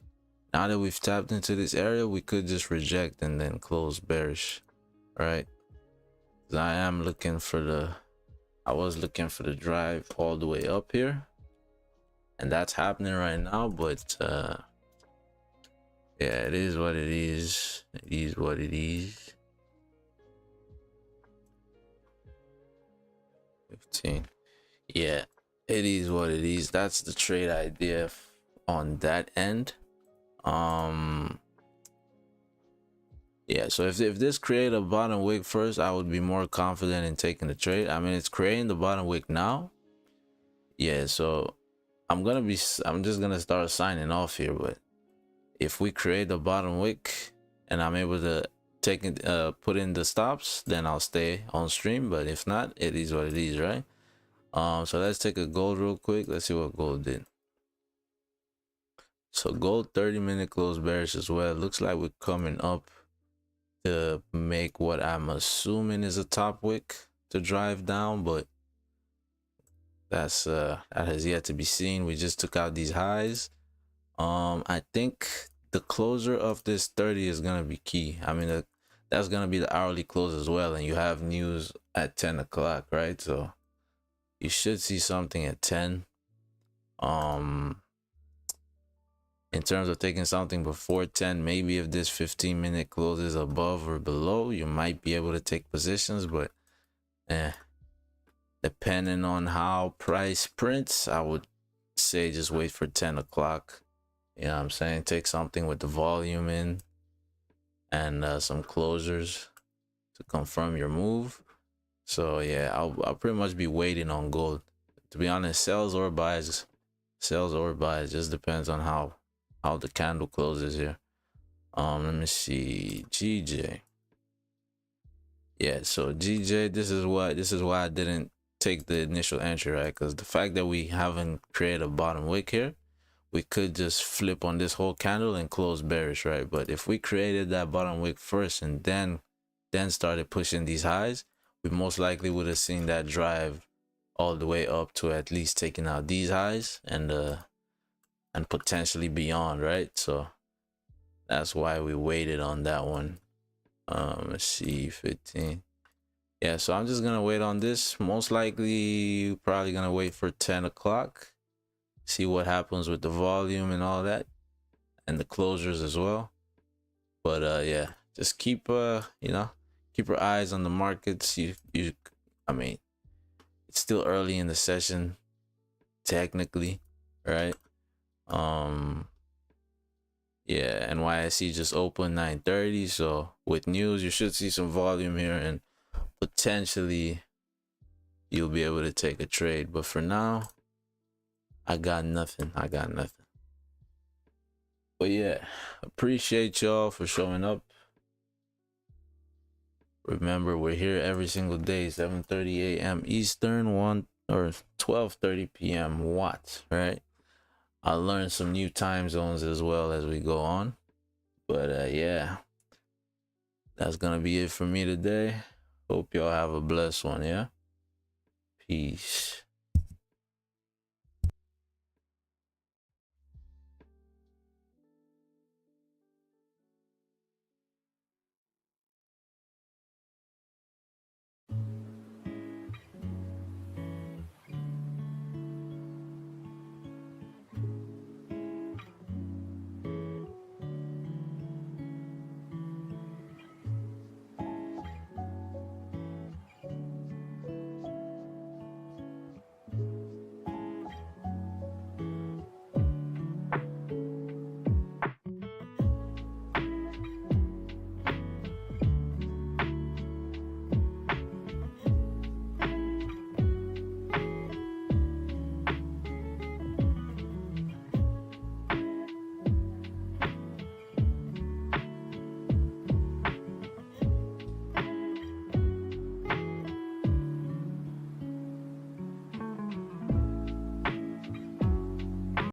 now that we've tapped into this area, we could just reject and then close bearish, right? I was looking for the drive all the way up here, and that's happening right now. But yeah, it is what it is. It is what it is. 15. Yeah, it is what it is. That's the trade idea on that end. Yeah, so if this create a bottom wick first, I would be more confident in taking the trade. I mean, it's creating the bottom wick now. Yeah, so I'm just gonna start signing off here. But if we create the bottom wick and I'm able to take it, put in the stops, then I'll stay on stream. But if not, it is what it is, right? So let's take a gold real quick. Let's see what gold did. So gold 30-minute close bearish as well. Looks like we're coming up to make what I'm assuming is a top wick to drive down, but that's that has yet to be seen. We just took out these highs. I think the closer of this 30 is gonna be key. I mean, that's gonna be the hourly close as well, and you have news at 10 o'clock, right? So you should see something at 10. In terms of taking something before 10, maybe if this 15-minute closes above or below, you might be able to take positions, but depending on how price prints, I would say just wait for 10 o'clock. You know what I'm saying? Take something with the volume in and some closures to confirm your move. So yeah, I'll pretty much be waiting on gold. To be honest, sells or buys, just depends on how the candle closes here. Let me see, GJ. Yeah, so GJ, this is why I didn't take the initial entry, right? Because the fact that we haven't created a bottom wick here, we could just flip on this whole candle and close bearish, right? But if we created that bottom wick first and then started pushing these highs, we most likely would have seen that drive all the way up to at least taking out these highs and potentially beyond, right? So that's why we waited on that one. Let's see, 15. Yeah, so I'm just gonna wait on this. Most likely probably gonna wait for 10 o'clock, see what happens with the volume and all that, and the closures as well. But yeah, just keep keep your eyes on the markets. I mean, it's still early in the session technically, right? Yeah, NYSE just opened 9:30, so with news you should see some volume here and potentially you'll be able to take a trade. But for now, I got nothing. But yeah, appreciate y'all for showing up. Remember, we're here every single day, 7:30 a.m. Eastern, 12:30 p.m. Watts, right? I learned some new time zones as well as we go on. But yeah, that's gonna be it for me today. Hope y'all have a blessed one. Yeah, peace.